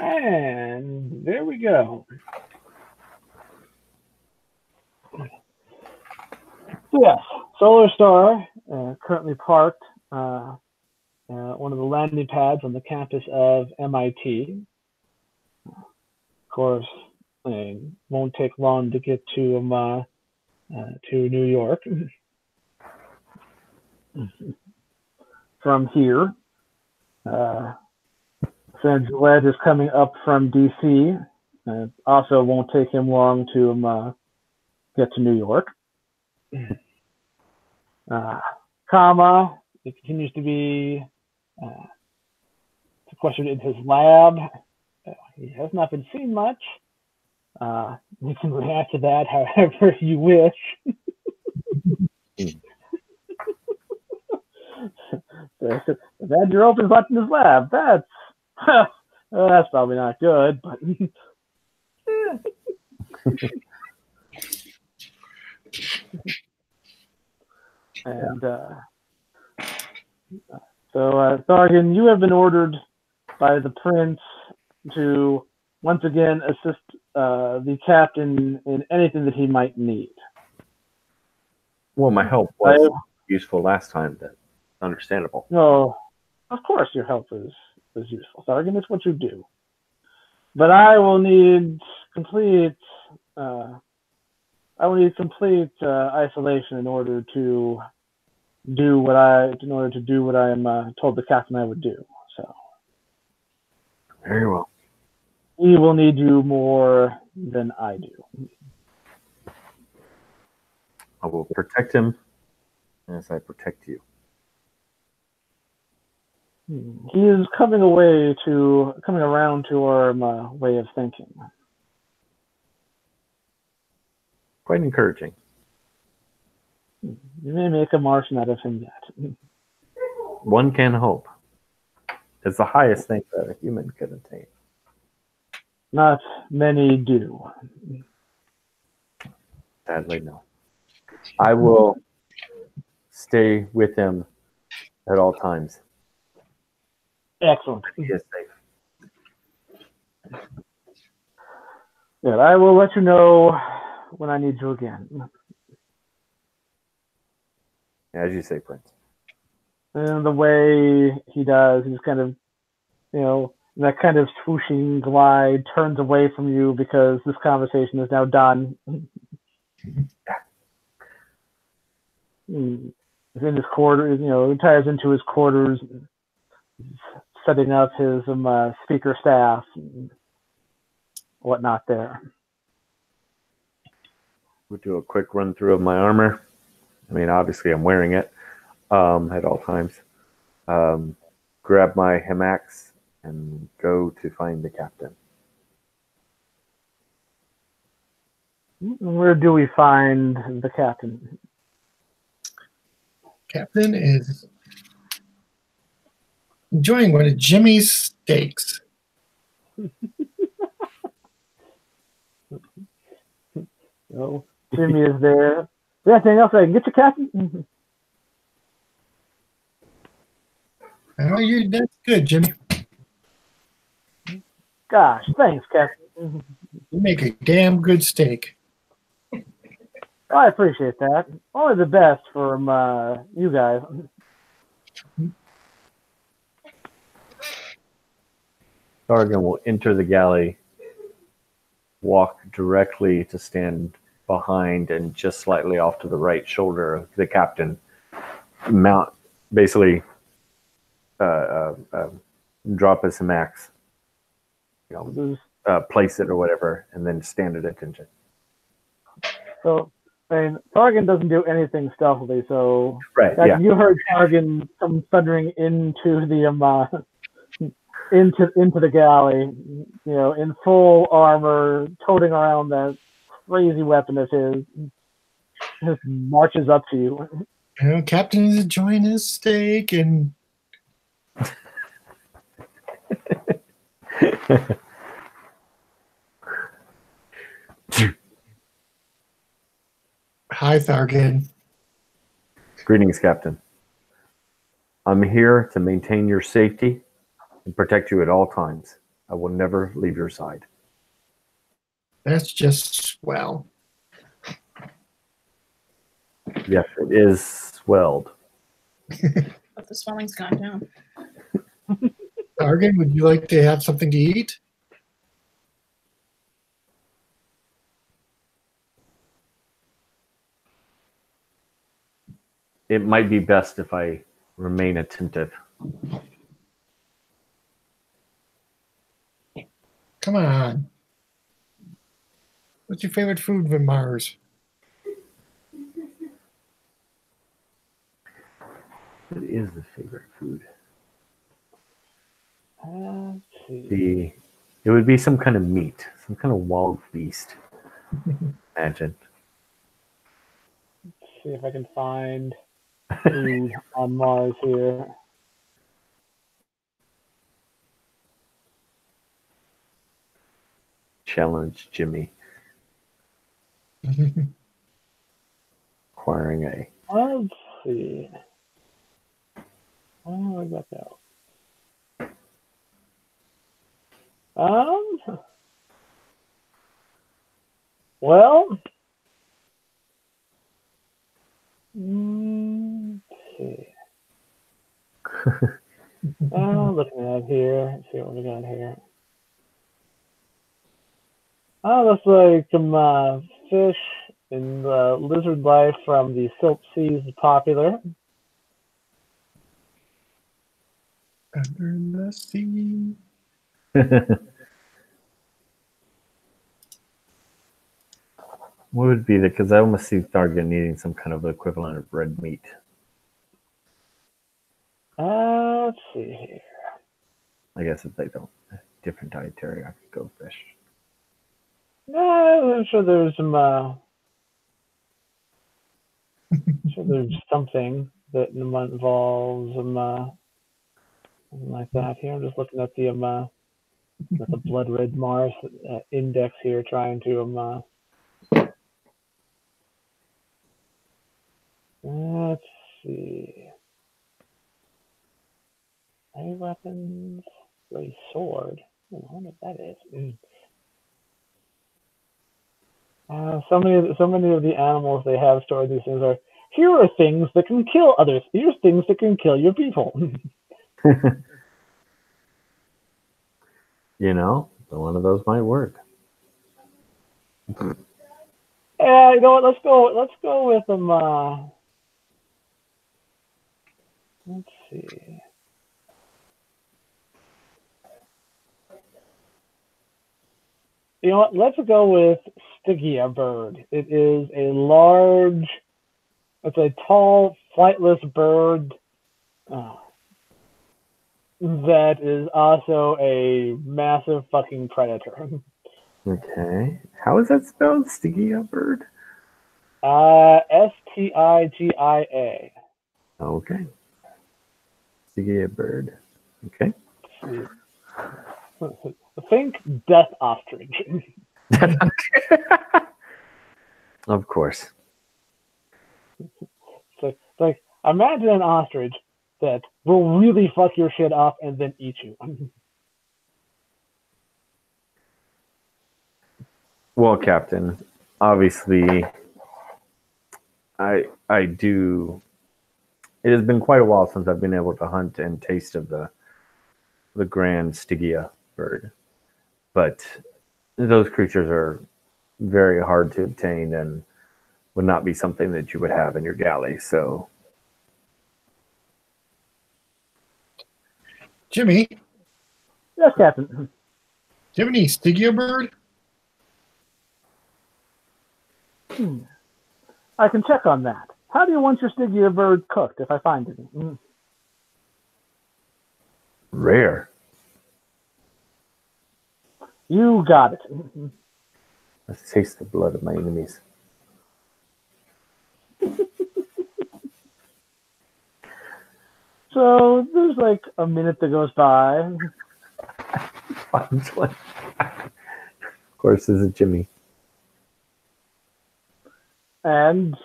And there we go. So yes, Solar Star, currently parked one of the landing pads on the campus of MIT. Of course, it won't take long to get to New York from here. Since Led is coming up from DC, also won't take him long to get to New York. Comma, it continues to be sequestered in his lab. He has not been seen much. You can react to that however you wish. That you're open button in his lab. That's probably not good, but and so Thargan, you have been ordered by the prince to once again assist the captain in anything that he might need. Well, my help was useful last time. That's understandable. No, of course your help is useful, Thargan. It's what you do. But I will need complete isolation in order to do what I am told the captain I would do. So very well. He will need you more than I do. I will protect him as I protect you. He is coming around to our way of thinking. Quite encouraging. You may make a Martian out of him yet. One can hope. It's the highest thing that a human could attain. Not many do. Sadly, no. I will stay with him at all times. Excellent. He is safe. Good. I will let you know when I need you again. As you say, Prince. And the way he does, he's kind of, that kind of swooshing glide, turns away from you because this conversation is now done. He's in his quarters, retires into his quarters, setting up his speaker staff and whatnot there. We'll do a quick run through of my armor. I mean, obviously I'm wearing it at all times. Grab my hammocks and go to find the captain. Where do we find the captain? Captain is enjoying one of Jimmy's steaks. So Jimmy is there. Is there anything else I can get you, Captain? That's good, Jimmy. Gosh, thanks, Captain. You make a damn good steak. I appreciate that. Only the best from you guys. Thargan will enter the galley, walk directly to stand behind and just slightly off to the right shoulder of the captain, basically drop his hammocks, place it or whatever, and then stand at attention. So, Thargan doesn't do anything stealthily, so right, yeah. You heard Thargan come thundering into the into the galley, in full armor, toting around that crazy weapon of his, just marches up to you. Captain is enjoying his steak and Hi, Thargan. Greetings, Captain. I'm here to maintain your safety and protect you at all times. I will never leave your side. That's just swell. Yes, it is swelled. But the swelling's gone down. Targan, would you like to have something to eat? It might be best if I remain attentive. Come on. What's your favorite food from Mars? What is the favorite food? Let's see. It would be some kind of meat, some kind of wild beast. Imagine. Let's see if I can find food on Mars here. Challenge Jimmy. Acquiring a. Let's see. Oh, I got that. Well, let's see. Looking at here, let's see what we got here. Oh, looks like some fish and lizard life from the silt seas is popular. Under the sea. What would be because I almost see Thargan needing some kind of equivalent of red meat. Let's see here. I guess if they don't, different dietary, I could go fish. No, I'm sure there's some. I'm sure there's something that involves something like that here. I'm just looking at the blood red Mars index here, trying to let's see. Ray weapons, ray sword. I wonder what that is. So many of the animals they have stored these things are. Here are things that can kill others. Here's things that can kill your people. You know, one of those might work. Yeah, you know what? Let's go with them. Let's see. You know what? Let's go with Stygia bird. It is a large, it's a tall, flightless bird that is also a massive fucking predator. Okay. How is that spelled? Stygia bird? Stigia. Okay. Stygia bird. Okay. Think death ostrich. Of course. So, like, imagine an ostrich that will really fuck your shit up and then eat you. Well, Captain, obviously, I do. It has been quite a while since I've been able to hunt and taste of the grand Stygia bird, but those creatures are very hard to obtain and would not be something that you would have in your galley. So, Jimmy, Yes, Captain. do you have any Stygia bird? I can check on that. How do you want your Stygia bird cooked if I find it? rare. You got it. Let's taste the blood of my enemies. So there's like a minute that goes by. Of course, this is Jimmy. And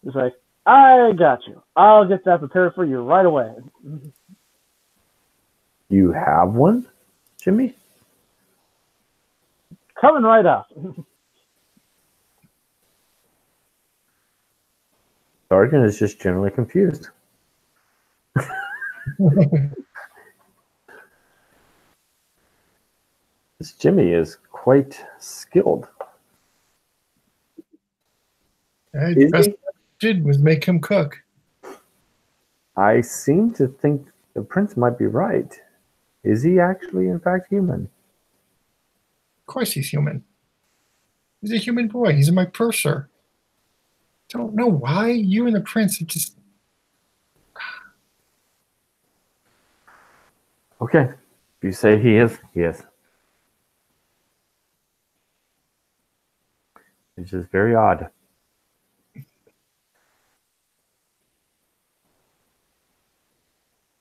he's like, I got you. I'll get that prepared for you right away. You have one, Jimmy? coming right up. Sargon is just generally confused. This Jimmy is quite skilled. The Is best he? I did was make him cook. I seem to think the prince might be right. Is he actually, in fact, human? Of course he's human. He's a human boy. He's my purser. Don't know why you and the prince are just. Okay. If you say he is, he is. It's just very odd.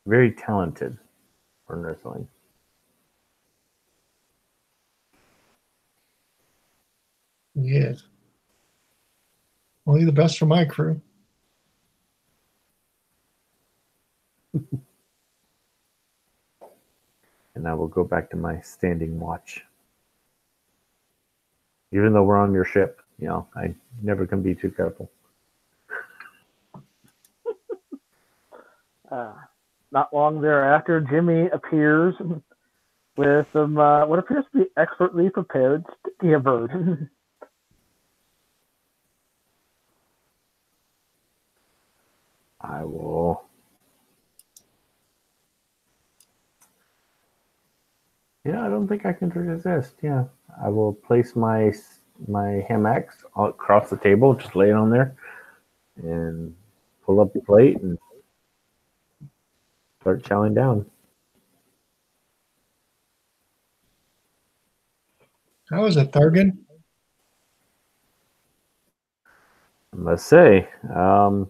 Very talented for an Earthling. He is. Only the best for my crew. And I will go back to my standing watch. Even though we're on your ship, you know, I never can be too careful. Not long thereafter, Jimmy appears with some what appears to be expertly prepared sticky bird. I will. Yeah, I don't think I can resist. Yeah, I will place my hammocks across the table, just lay it on there, and pull up the plate and start chowing down. How is it, Thargan? I must say, I'm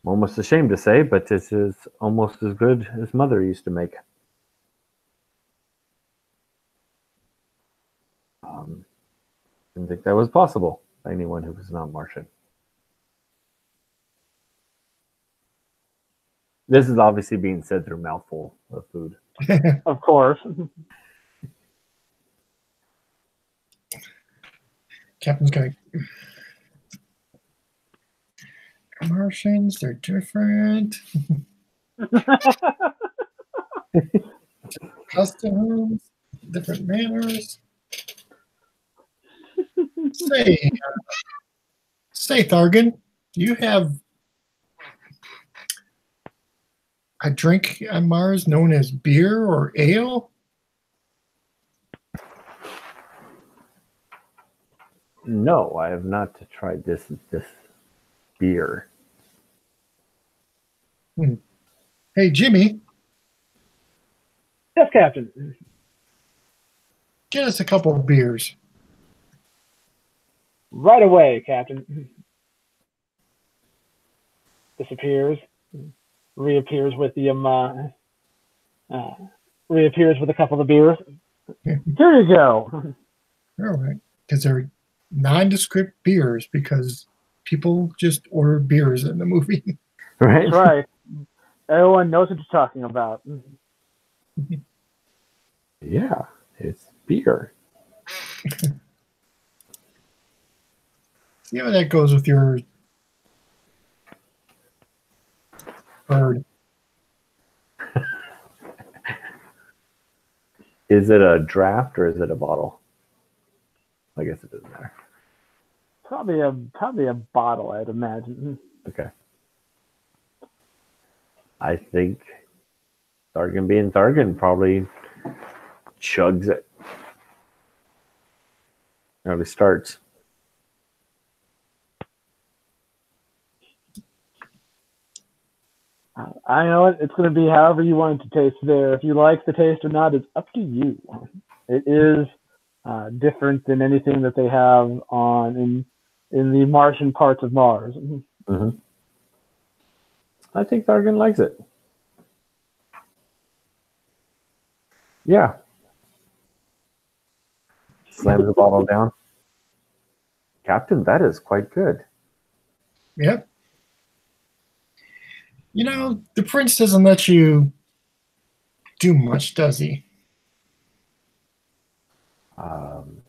almost ashamed to say, but this is almost as good as Mother used to make. Didn't think that was possible by anyone who was not Martian. This is obviously being said through a mouthful of food. Of course. Captain's going. Martians, they're different. Customs, different manners. Say, Thargan, do you have a drink on Mars known as beer or ale? No, I have not tried this beer. Hey, Jimmy, Yes, Captain. get us a couple of beers. Right away, Captain. Disappears, reappears with the reappears with a couple of beers. Here you go. All right, because they're nondescript beers because people just order beers in the movie. Right? That's right. Everyone knows what you're talking about. Yeah, it's beer. See how that goes with your bird. Is it a draft or is it a bottle? I guess it doesn't matter. Probably a bottle, I'd imagine. Okay. I think Thargan being Thargan probably chugs it. Or at least starts. I know it. It's going to be however you want it to taste there. If you like the taste or not, it's up to you. It is different than anything that they have in the Martian parts of Mars. Mm-hmm. I think Thargan likes it. Yeah. Slams the bottle down. Captain, that is quite good. Yep. You know, the prince doesn't let you do much, does he? Um,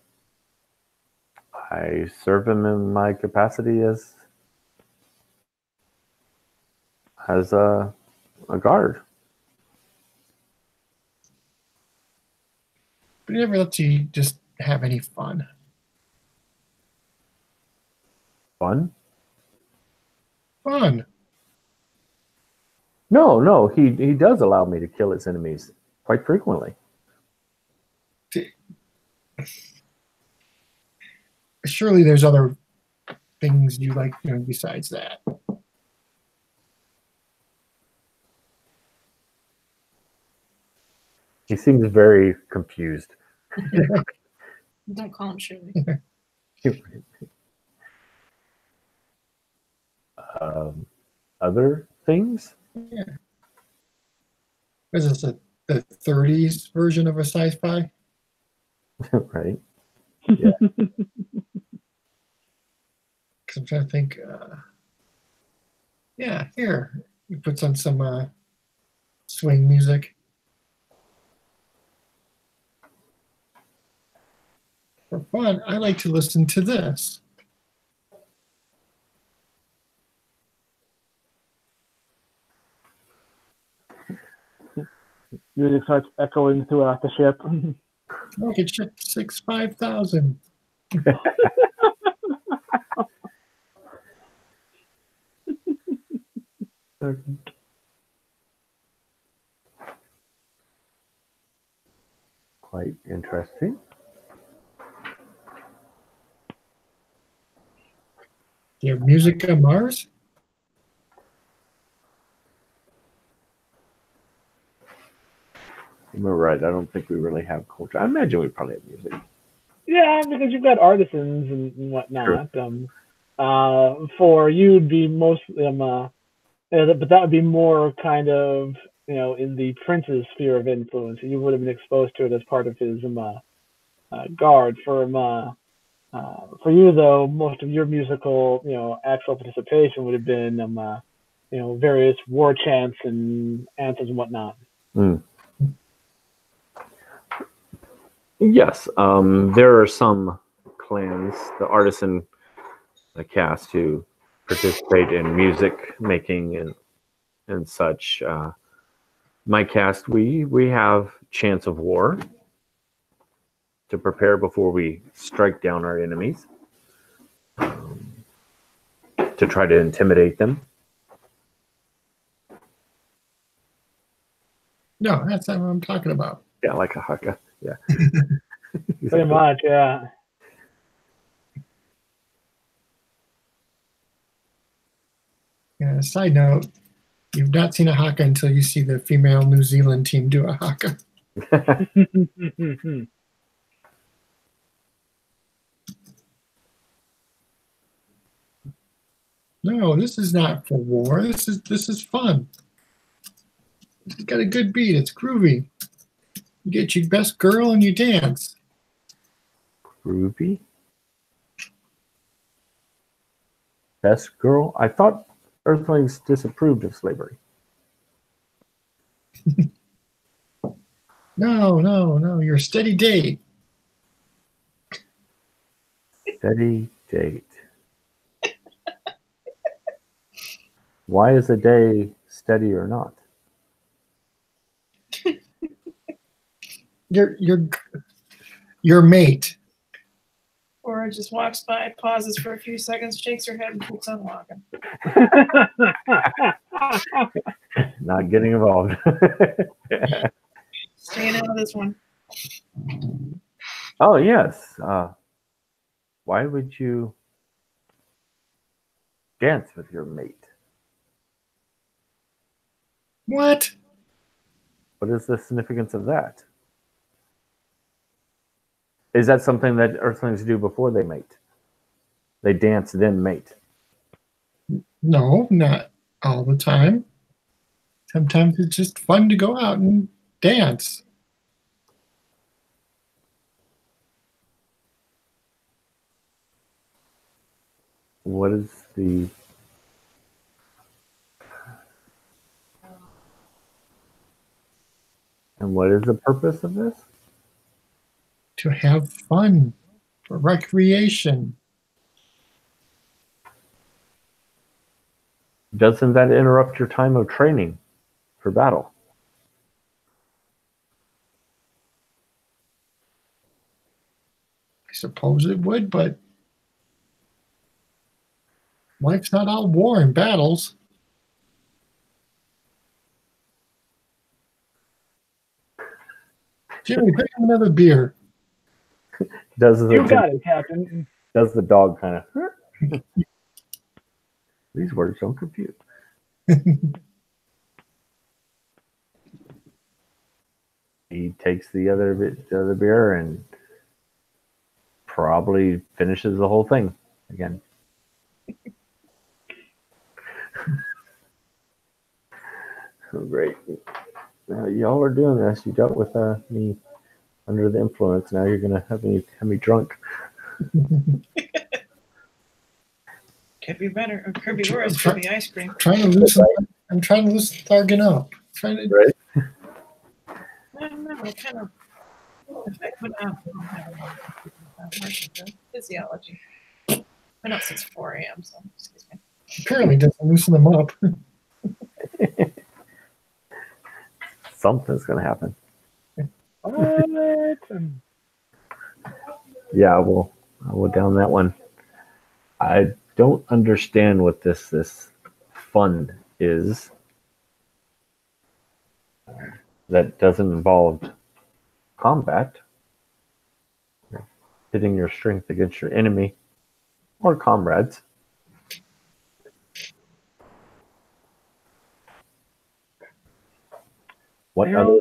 I serve him in my capacity as a guard. But he never lets you just have any fun. Fun? Fun. No, he does allow me to kill his enemies quite frequently. Surely there's other things you like doing besides that. He seems very confused. Don't call him Shirley. Other things? Yeah. Is this the 30s version of a sci-fi? Right. Because I'm trying to think. Yeah, here. He puts on some swing music. For fun, I like to listen to this. Music starts echoing throughout the ship. Rocket ship 65000. Quite interesting. Do you have music on Mars? You're right. I don't think we really have culture. I imagine we probably have music. Yeah, because you've got artisans and whatnot. For you, would be mostly but that would be more kind of in the prince's sphere of influence. You would have been exposed to it as part of his guard. For you though, most of your musical actual participation would have been various war chants and anthems and whatnot. Mm. Yes, there are some clans, the artisan, the cast, who participate in music making and such. My cast, we have chants of war to prepare before we strike down our enemies, to try to intimidate them. No, that's not what I'm talking about. Yeah, like a haka. Yeah. Pretty much, yeah. Side note, you've not seen a haka until you see the female New Zealand team do a haka. No, this is not for war. This is fun. It's got a good beat. It's groovy. You get your best girl and you dance. Groovy? Best girl? I thought Earthlings disapproved of slavery. No. You're a steady date. Steady date. Why is a day steady or not? Your mate. Or just walks by, pauses for a few seconds, shakes her head, and keeps on walking. Not getting involved. Staying out of this one. Oh, yes. Why would you dance with your mate? What? What is the significance of that? Is that something that Earthlings do before they mate? They dance, then mate. No, not all the time. Sometimes it's just fun to go out and dance. What is the... And what is the purpose of this? to have fun, for recreation. Doesn't that interrupt your time of training for battle? I suppose it would, but life's not all war and battles. Jimmy, pick up another beer. You got it, Captain. Does the dog kind of? These words don't compute. He takes the other beer and probably finishes the whole thing again. Oh, great. Now y'all are doing this. You dealt with me under the influence. Now you're gonna have me drunk. Could be better, or could be worse. Could be ice cream. I'm trying to loosen Thargan up. Right. I don't know. What kind of effect would physiology? I know since 4 a.m. So excuse me. Apparently, doesn't loosen them up. Something's gonna happen. What? Yeah, I will down that one. I don't understand what this fund is. That doesn't involve combat, hitting your strength against your enemy or comrades. What other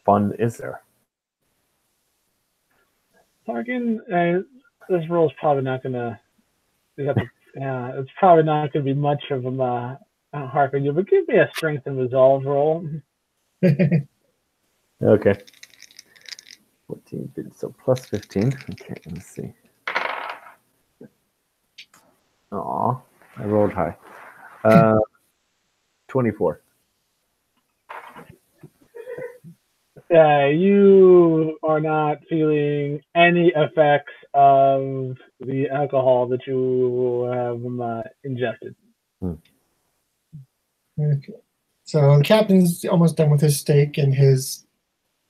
fun is there? Tarkin, this roll is probably not gonna. It's probably not gonna be much of a harping you, but give me a strength and resolve roll. Okay. 14, so plus 15. Okay, let's see. Aw, I rolled high. 24. You are not feeling any effects of the alcohol that you have ingested. Okay. So the captain's almost done with his steak and his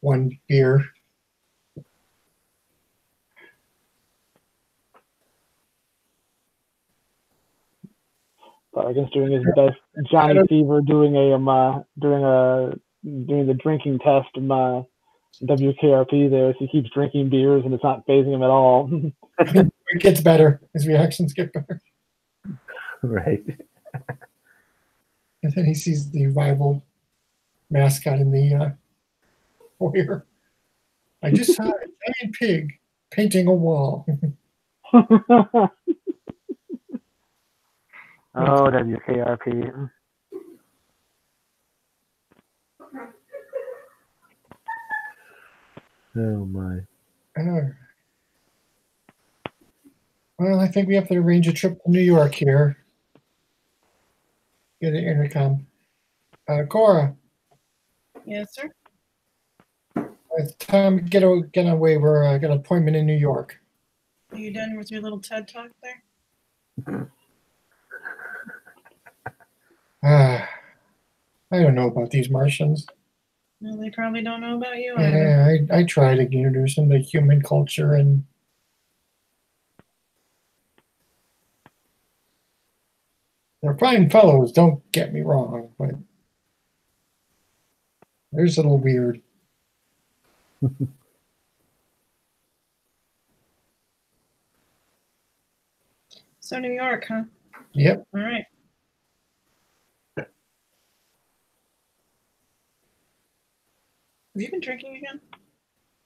one beer. Tarkin's doing his best Johnny Fever doing the drinking test in WKRP there. So he keeps drinking beers and it's not phasing him at all. It gets better. His reactions get better. Right. And then he sees the rival mascot in the foyer. I just saw a giant pig painting a wall. Oh, WKRP. Oh my. Well, I think we have to arrange a trip to New York here. Get an intercom. Cora. Yes, sir. It's time to get away. We're got an appointment in New York. Are you done with your little TED talk there? I don't know about these Martians. No, they probably don't know about you either. Yeah, I try to introduce them to human culture, and they're fine fellows, don't get me wrong, but they're just a little weird. So New York, huh? Yep. All right. Have you been drinking again?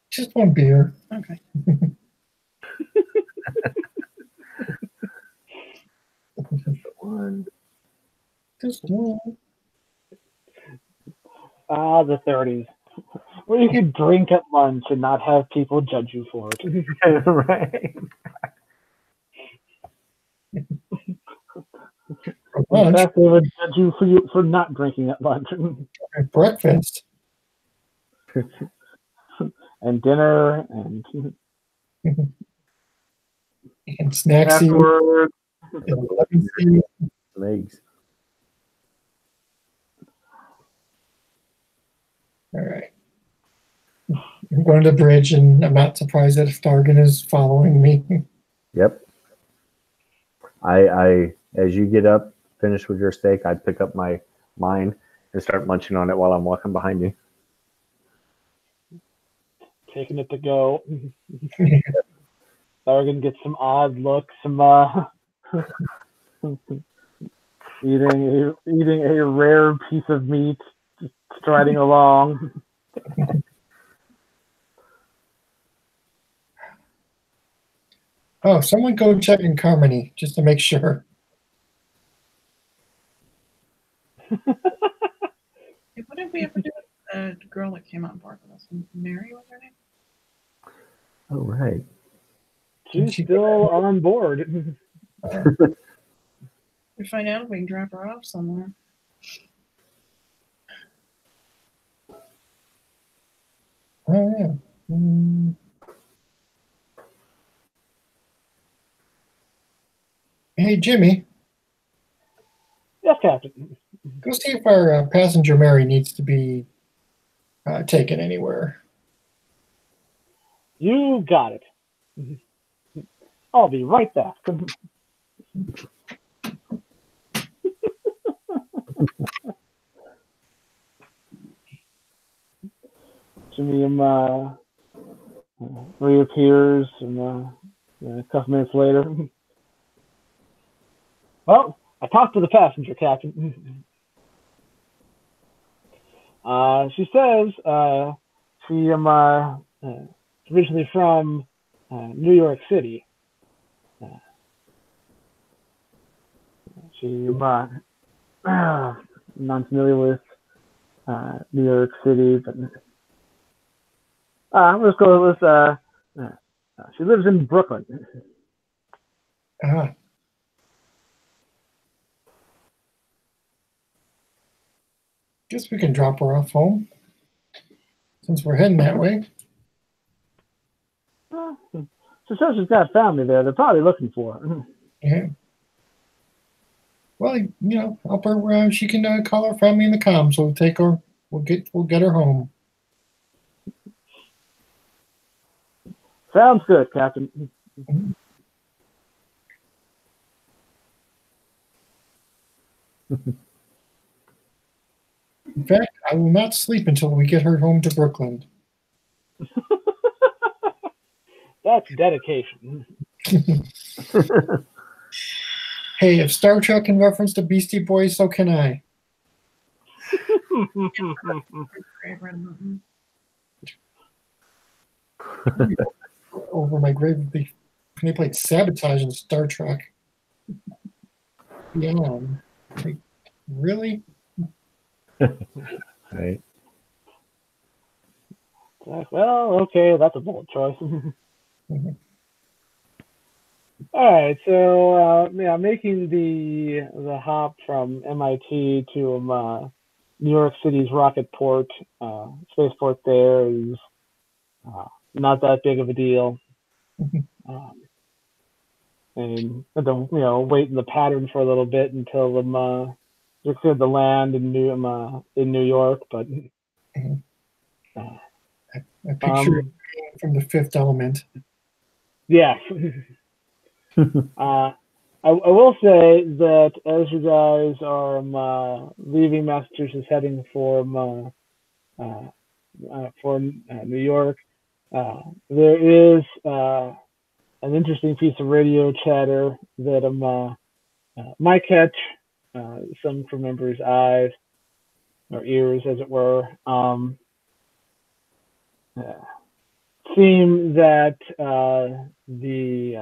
Just one beer. Okay. Just one. Ah, the 30s. Where you could drink at lunch and not have people judge you for it. Right. In fact, they would judge you for not drinking at lunch. At breakfast. And dinner and And snacksy. Afterwards, Legs. All right. I'm going to the bridge, and I'm not surprised that Stargan is following me. Yep. I as you get up, finish with your steak, I pick up mine and start munching on it while I'm walking behind you. taking it to go. Sargon gets some odd looks, some eating a rare piece of meat, just striding along. Oh, someone go check in Carmody just to make sure. Hey, what did we ever do with the girl that came on board with us? Mary was her name? Oh, right. She's still on board. We find out if we can drop her off somewhere. Oh, yeah. Hey, Jimmy, Yes, Captain. go see if our passenger Mary needs to be taken anywhere. You got it. I'll be right back. Jimmy reappears a couple minutes later. Well, I talked to the passenger, Captain. She says she originally from New York City. She not familiar with New York City, but let's go with she lives in Brooklyn. Guess we can drop her off home since we're heading that way. She says she's got family there. They're probably looking for her. Yeah. Well, help her. She can call her family in the comm. So we'll take her. We'll get her home. Sounds good, Captain. In fact, I will not sleep until we get her home to Brooklyn. That's dedication. Hey, if Star Trek can reference the Beastie Boys, so can I. Over my grave, they played Sabotage in Star Trek. Yeah. Like, really? Right. Well, okay, that's a bold choice. All right, so making the hop from MIT to New York City's Rocketport spaceport there is not that big of a deal. And then wait in the pattern for a little bit until you're cleared the land in New York, but I picture it from The Fifth Element. Yeah. I will say that as you guys are leaving Massachusetts, heading for New York, there is an interesting piece of radio chatter that might catch some crew members' eyes or ears, as it were. Seem that the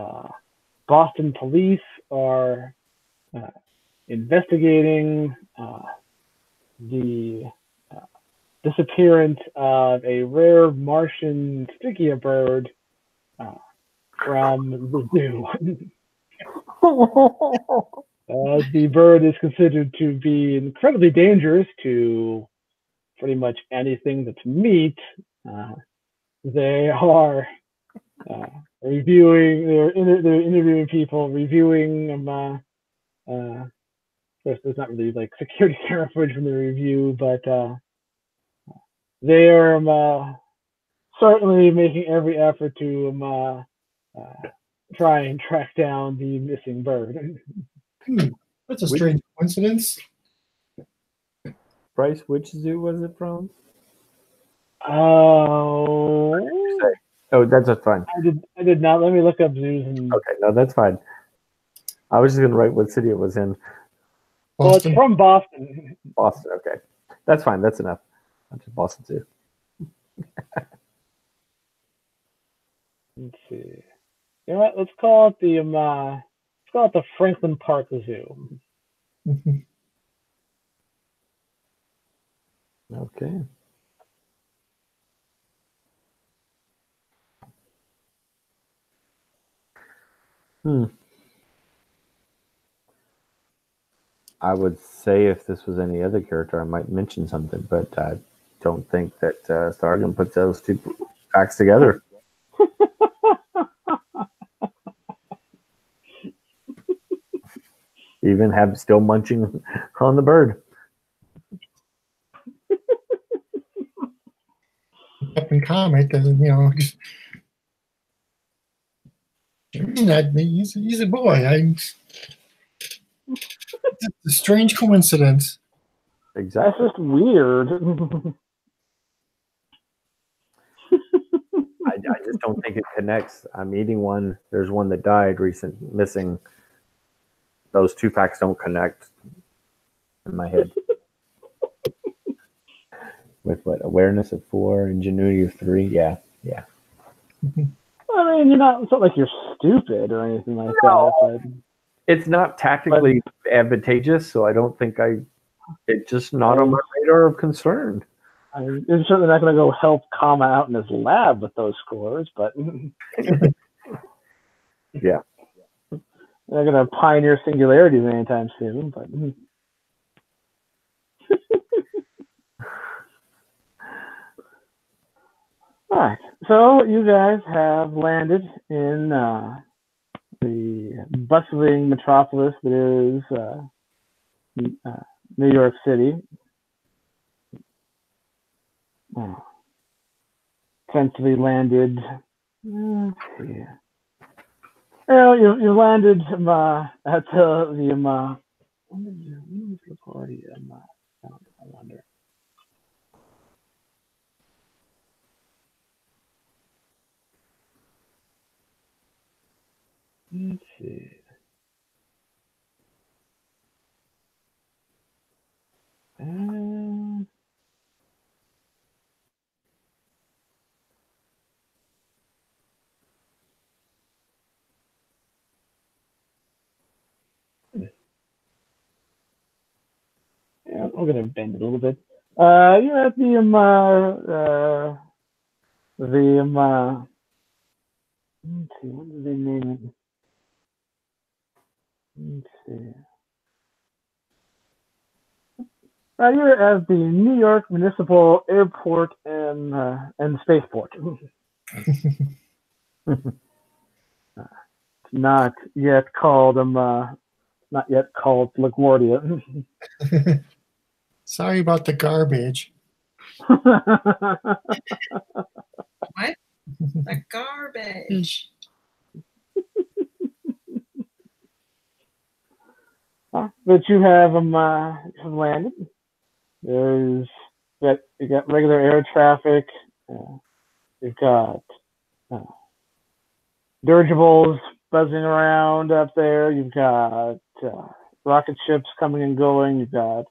Boston police are investigating the disappearance of a rare Martian sticky bird from the zoo. The bird is considered to be incredibly dangerous to pretty much anything that's meat. They are reviewing. They're interviewing people, reviewing. Of course, there's not really like security camera footage from the review, but they are certainly making every effort to try and track down the missing bird. That's a strange coincidence. Bryce, which zoo was it from? Oh, Oh, that's fine. I did not. Let me look up zoos. Okay, no, that's fine. I was just gonna write what city it was in. Well, it's from Boston. Boston. Okay, that's fine. That's enough. Not just Boston Zoo. Let's see. You know what? Let's call it the Franklin Park Zoo. Okay. I would say if this was any other character, I might mention something, but I don't think that Stargum puts those two facts together. Even have still munching on the bird. Captain Comet doesn't, just, he's a boy. It's a strange coincidence. Exactly. That's just weird. I just don't think it connects. I'm eating one. There's one that died missing. Those two facts don't connect in my head. With what? Awareness of 4, ingenuity of 3. Yeah. I mean, it's not like you're stupid or anything like that. But it's not tactically advantageous, so I don't think it's just not on my radar of concern. I'm certainly not going to go help Kama out in his lab with those scores, but yeah. They're going to pioneer singularities anytime soon, but all right. So you guys have landed in the bustling metropolis that is New York City. Essentially landed. Let's see. Well, you landed at the when was the party? I wonder. Let's see. Yeah, I'm gonna bend it a little bit. You're at the let's see, what did they name it? Let's see. You're at the New York Municipal Airport and Spaceport. Not yet called LaGuardia. Sorry about the garbage. What? The garbage. But you have landed. You got regular air traffic. You've got dirigibles buzzing around up there. You've got rocket ships coming and going. You've got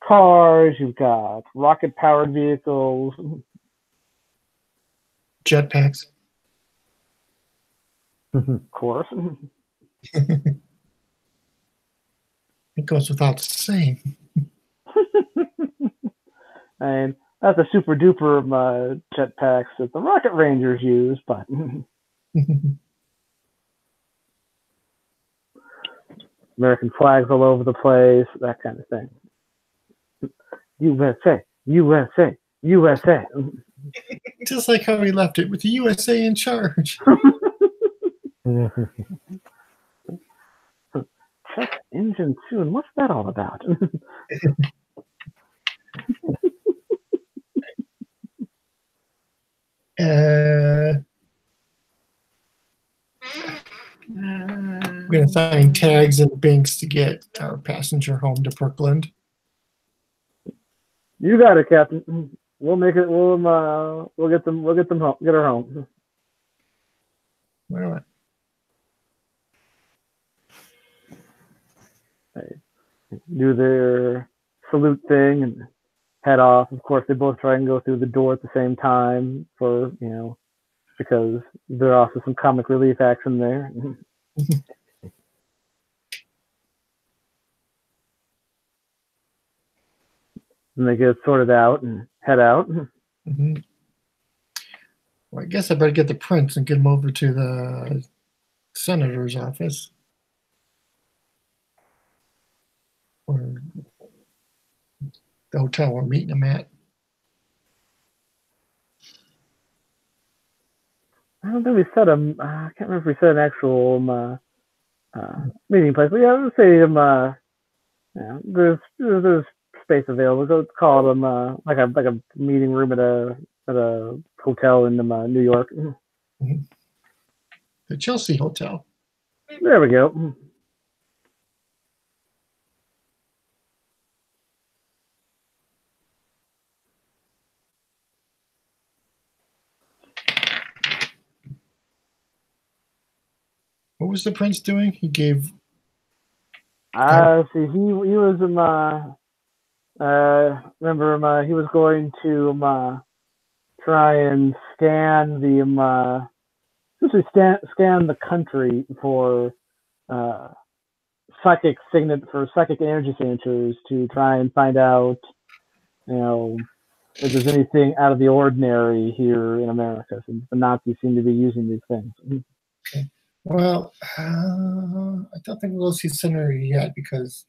cars. You've got rocket-powered vehicles. Jetpacks. Of course. It goes without saying. And that's the super duper jetpacks that the Rocket Rangers use, but American flags all over the place, that kind of thing. USA, USA, USA. Just like how he left it with the USA in charge. Check engine soon. What's that all about? We're going to sign tags and banks to get our passenger home to Brooklyn. You got it, Captain. We'll make it. We'll get them. We'll get them home. Get her home. Where am I? Do their salute thing and head off. Of course, they both try and go through the door at the same time for because there's also some comic relief action there. And they get sorted out and head out. Mm-hmm. Well, I guess I better get the prince and get him over to the senator's office. Or the hotel we're meeting him at. I don't think we said I can't remember if we said an actual meeting place, but yeah, let's say there's space available. So let's call them like a meeting room at a hotel in New York. Mm-hmm. The Chelsea Hotel. There we go. What was the prince doing? He gave. See, he was remember he was going to try and scan the essentially scan the country for psychic energy signatures to try and find out if there's anything out of the ordinary here in America, since the Nazis seem to be using these things. Okay. Well, I don't think we'll see Senator yet because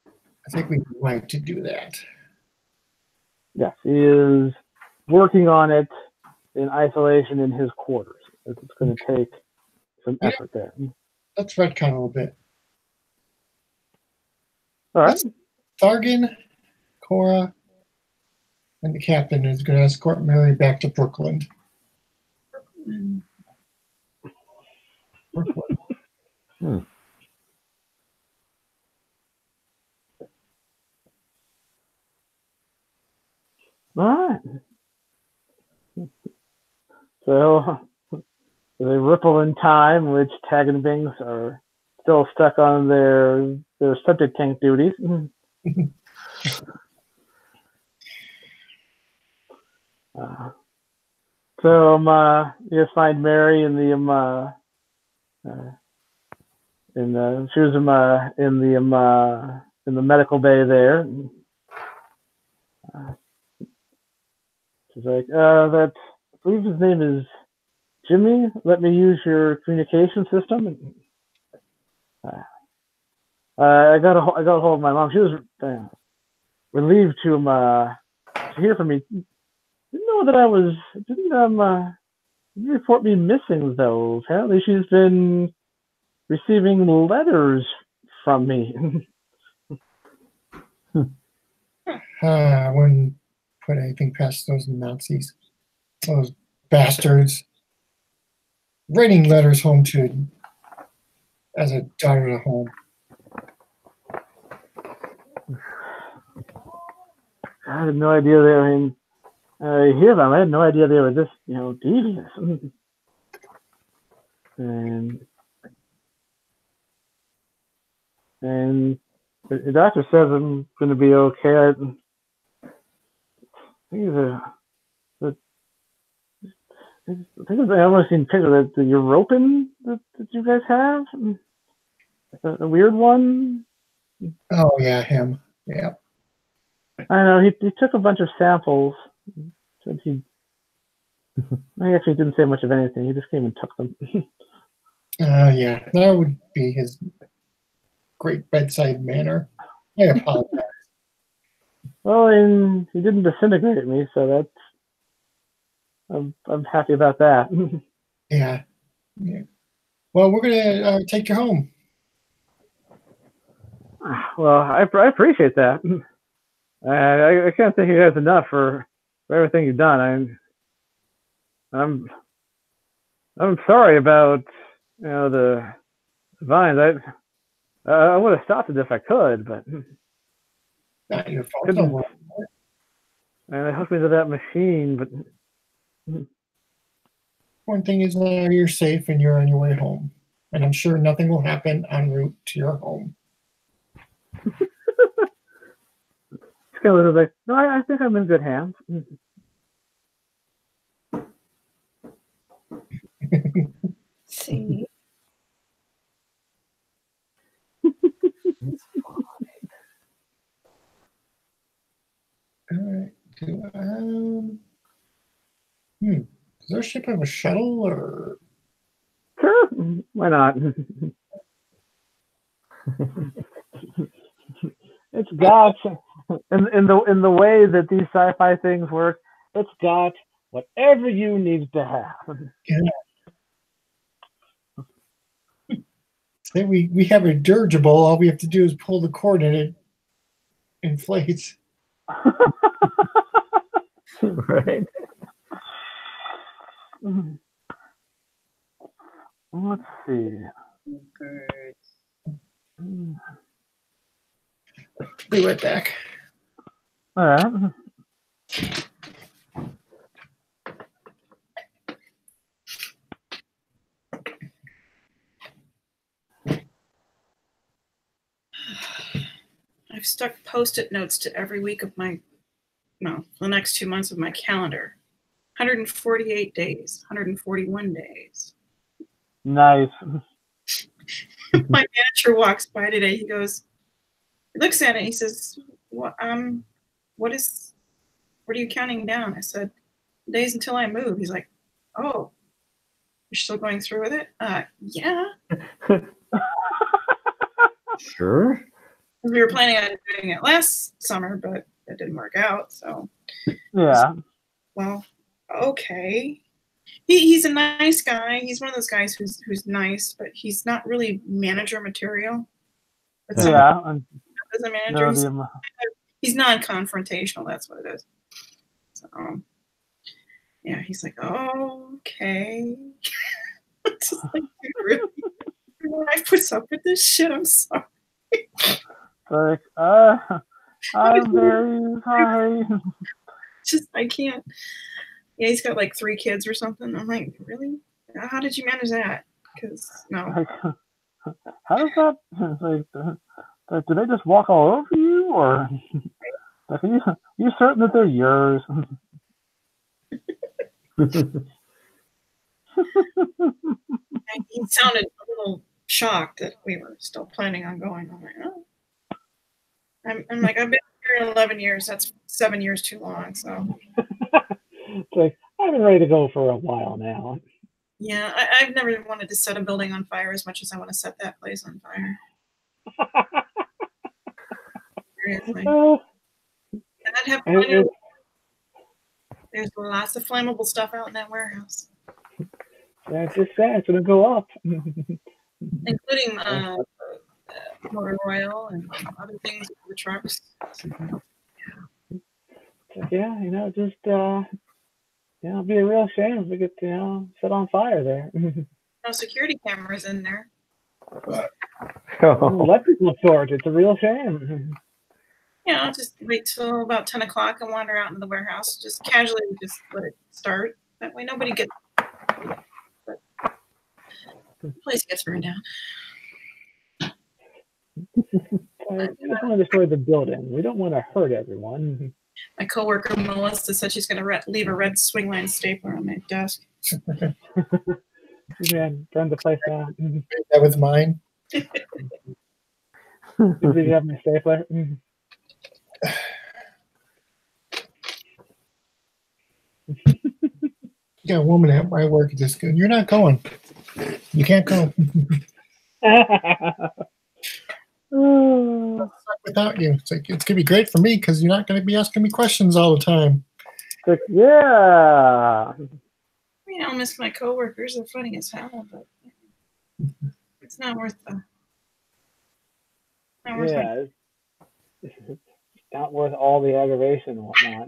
I think we'd like to do that. Yes, he is working on it in isolation in his quarters. It's going to take some effort there. Let's retcon a little bit. All right. Thargan, Cora, and the captain is going to escort Mary back to Brooklyn. Hmm. All right. So they ripple in time, which Tag and Binks are still stuck on their septic tank duties. So you just find Mary in the she was in the medical bay there. She's like, I believe his name is Jimmy. Let me use your communication system. I got a hold of my mom. She was relieved to hear from me. Didn't know that didn't report me missing though. Apparently she's been receiving letters from me. I wouldn't put anything past those Nazis, those bastards. Writing letters home to as a daughter at home. I had no idea I hear them. I had no idea they were this, devious. And the doctor says I'm going to be okay. I think I almost seen picture of the European that you guys have. A weird one. Oh yeah, him. Yeah. I know he took a bunch of samples. Said he actually didn't say much of anything. He just came and took them. Yeah, that would be his great bedside manner. I apologize. Well, and he didn't disintegrate me, so I'm happy about that. Yeah, Yeah. Well, we're gonna take you home. Well, I appreciate that. I can't thank you guys enough for everything you've done. I'm sorry about the vines. I would have stopped it if I could, but Not your fault. Don't couldn't. worry. And they hooked me to that machine, but One thing is you're safe and you're on your way home, and I'm sure nothing will happen en route to your home. Skylar was like, "No, I think I'm in good hands." See. All right. Does our ship have a shuttle or? Sure, why not? It's got in the way that these sci-fi things work. It's got whatever you need to have. Say we have a dirigible. All we have to do is pull the cord and it inflates. Right. Let's see. Be right back. All right. I've stuck Post-it notes to every week of the next 2 months of my calendar. 148 days, 141 days. Nice. My manager walks by today. He looks at it. He says, what are you counting down? I said, days until I move. He's like, oh, you're still going through with it? Yeah. Sure. We were planning on doing it last summer, but it didn't work out. So, yeah. Well, okay. He's a nice guy. He's one of those guys who's nice, but he's not really manager material. But Yeah. as a manager, he's non-confrontational. That's what it is. So, yeah, he's like, oh, okay. Just like, really? Your wife puts up with this shit. I'm sorry. Like, I'm very sorry. Just, I can't. Yeah, he's got like 3 kids or something. I'm like, really? How did you manage that? Because, no. Like, how does that, like, do they just walk all over you? Or like, are you certain that they're yours? He sounded a little shocked that we were still planning on going. I'm like, oh. I'm like, I've been here 11 years. That's 7 years too long. So It's like, I've been ready to go for a while now. yeah, I've never wanted to set a building on fire as much as I want to set that place on fire. Seriously. And I'd have plenty of, there's lots of flammable stuff out in that warehouse. That's just that. It's going to go up. Including motor oil and other things for the trucks. Yeah, just it'd be a real shame if we get set on fire there. No security cameras in there. Electrical storage. It's a real shame. Yeah, I'll just wait till about 10 o'clock and wander out into the warehouse. Just casually, just let it start. That way, nobody gets. But the place gets burned down. I just want to destroy the building. We don't want to hurt everyone. My coworker Melissa said she's going to leave a red swing line stapler on my desk. Yeah, burn the place down. That was mine. Did you have my stapler? You got a woman at my work just going, you're not going. You can't go. Without you. It's like, it's going to be great for me because you're not going to be asking me questions all the time. Like, yeah. mean, I'll miss my coworkers. They're funny as hell, but it's not worth the. Yeah, it's not worth all the aggravation and whatnot.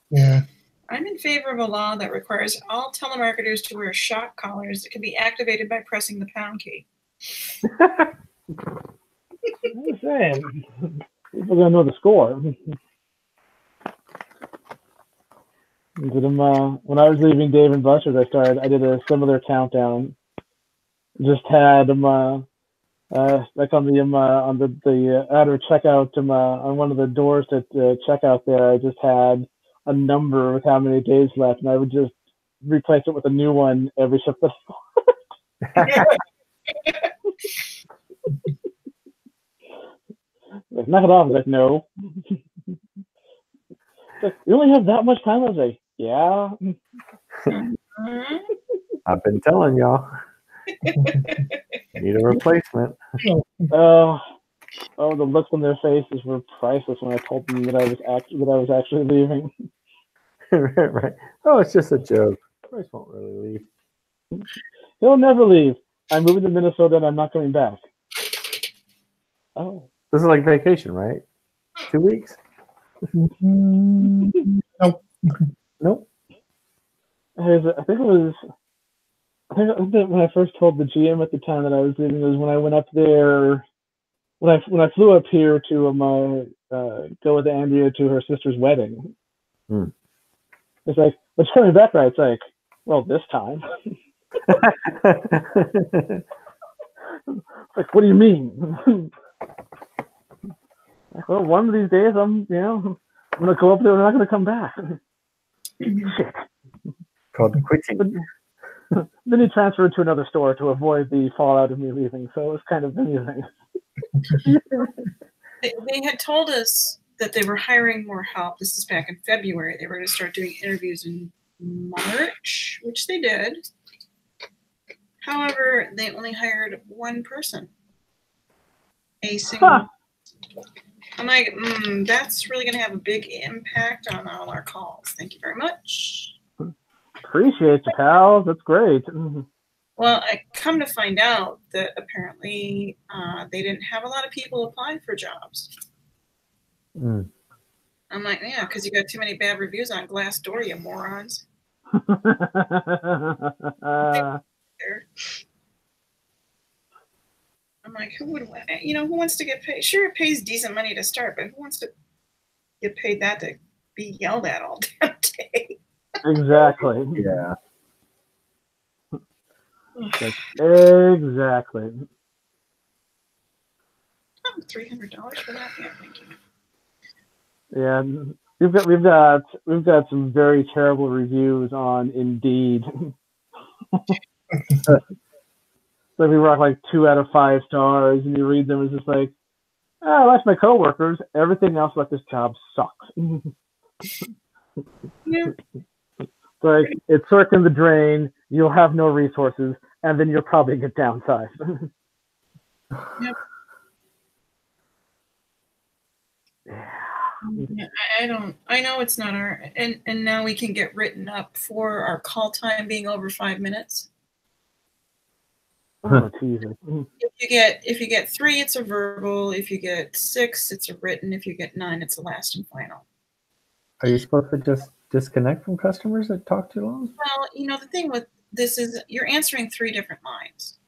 Yeah. I'm in favor of a law that requires all telemarketers to wear shock collars that can be activated by pressing the pound key. I'm just saying, people are gonna know the score. When I was leaving Dave and Buster's, I did a similar countdown. Just had like on the outer checkout on one of the doors at checkout there, I just had a number with how many days left, and I would just replace it with a new one every shift. Like, knock it off. I was like, no. Like, you only have that much time? I was like, yeah. I've been telling y'all. Need a replacement. Oh, the looks on their faces were priceless when I told them that I was actually leaving. Right. Oh, it's just a joke. Bryce won't really leave. He'll never leave. I'm moving to Minnesota and I'm not coming back. Oh. This is like vacation, right? 2 weeks? Nope. Nope. I think when I first told the GM at the time that I was leaving was when I went up there, when I flew up here to go with Andrea to her sister's wedding. It's like, what's coming back, right? It's like, well, this time. Like, what do you mean? Like, well, one of these days I'm gonna go up there and I'm not gonna come back. Shit. Called quitting. Then he transferred to another store to avoid the fallout of me leaving, so it was kind of amusing. They had told us that they were hiring more help. This is back in February. They were going to start doing interviews in March, which they did. However, they only hired one person. A single. Huh. I'm like, that's really going to have a big impact on all our calls. Thank you very much. Appreciate you, pal. That's great. Well, I come to find out that apparently they didn't have a lot of people applying for jobs. I'm like, yeah, because you got too many bad reviews on Glassdoor, you morons. I'm like, who wants to get paid? Sure, it pays decent money to start, but who wants to get paid that to be yelled at all damn day? Exactly. Yeah. Exactly. Oh, $300 for that? Yeah, thank you. Yeah, we've got some very terrible reviews on Indeed. So we rock like 2 out of 5 stars, and you read them, it's just like, I like my coworkers. Everything else about this job sucks. Yeah. Like, it's circling the drain. You'll have no resources, and then you'll probably get downsized. Yep. Yeah, I know it's not and now we can get written up for our call time being over 5 minutes. Oh, Jesus. If you get 3, it's a verbal. If you get 6, it's a written. If you get 9, it's a last and final. Are you supposed to just disconnect from customers that talk too long? Well, the thing with this is you're answering 3 different lines.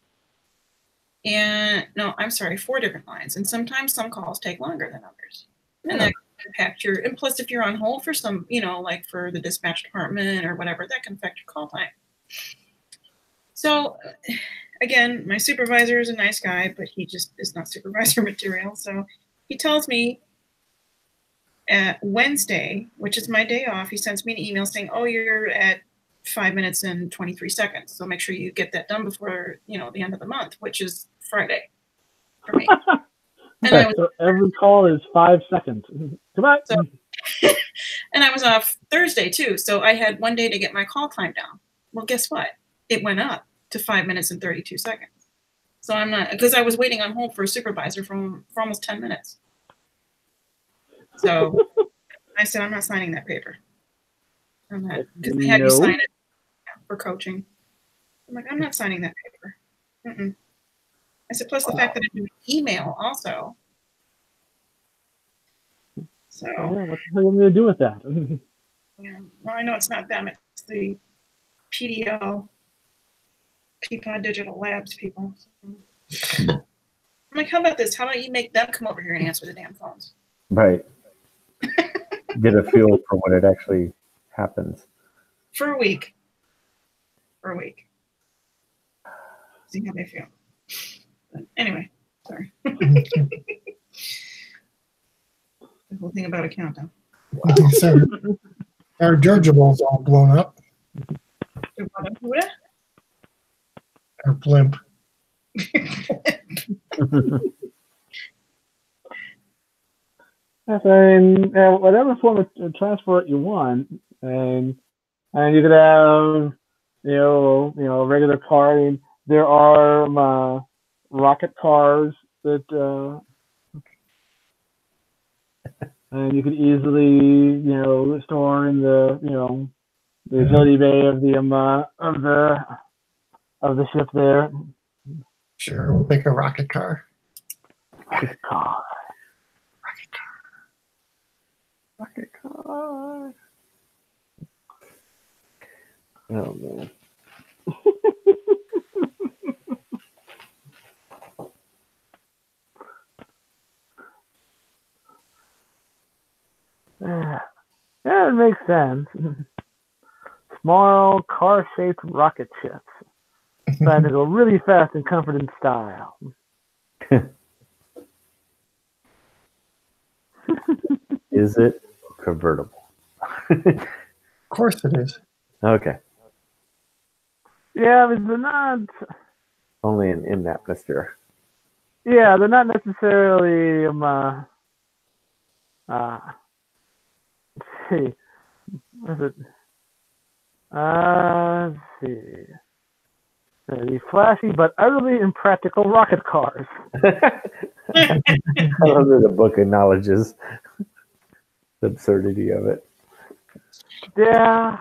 And no, I'm sorry, 4 different lines. And sometimes some calls take longer than others. Yeah. And that can impact and plus if you're on hold for some, like for the dispatch department or whatever, that can affect your call time. So again, my supervisor is a nice guy, but he just is not supervisor material. So he tells me at Wednesday, which is my day off, he sends me an email saying, oh, you're at 5 minutes and 23 seconds. So make sure you get that done before, the end of the month, which is Friday for me. So every call is 5 seconds. Goodbye. So, and I was off Thursday too. So I had one day to get my call time down. Well, guess what? It went up to 5 minutes and 32 seconds. So I'm not, because I was waiting on hold for a supervisor for almost 10 minutes. So I said, I'm not signing that paper. I'm not, because they had you sign it. for coaching. I'm like, I'm not signing that paper. Mm-mm. I said, plus the fact that I do email also. So what the hell are you going to do with that? yeah, well, I know it's not them; it's the PDL people at Digital Labs people. I'm like, how about this? How about you make them come over here and answer the damn phones? Right. Get a feel for what it actually happens. For a week. See how they feel. But anyway, sorry. The whole thing about a countdown. So our dirigibles all blown up. Our blimp. And whatever form of transport you want, and you could have, a regular car. I mean, there are rocket cars that, and you could easily, store in the, the utility bay of the ship there. Sure, we'll take a rocket car. Rocket car. Rocket car. Oh man. Yeah, it makes sense. Small car-shaped rocket ships, trying to go really fast and comfort and style. Is it convertible? Of course it is. Okay. Yeah, but they're not. Only in the atmosphere. Yeah, they're not necessarily. Let's see. What is it? Let's see. The flashy but utterly impractical rocket cars. I love that the book acknowledges the absurdity of it. Yeah.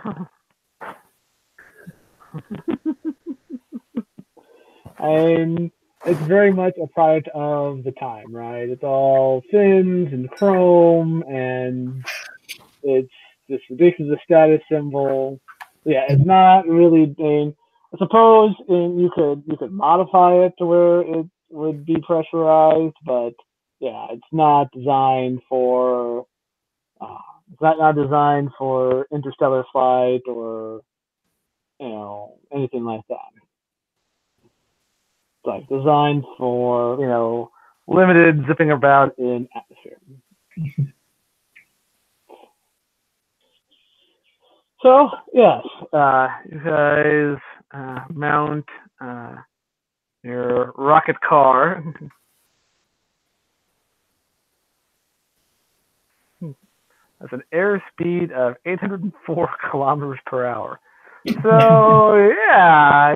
And it's very much a product of the time, right? It's all fins and chrome, and it's this ridiculous status symbol. Yeah, it's not really. I suppose you could modify it to where it would be pressurized, but yeah, it's not designed for. It's not designed for interstellar flight or anything like that. It's like designed for limited zipping about in atmosphere. So yes, you guys mount your rocket car. That's an airspeed of 804 kilometers per hour. So yeah,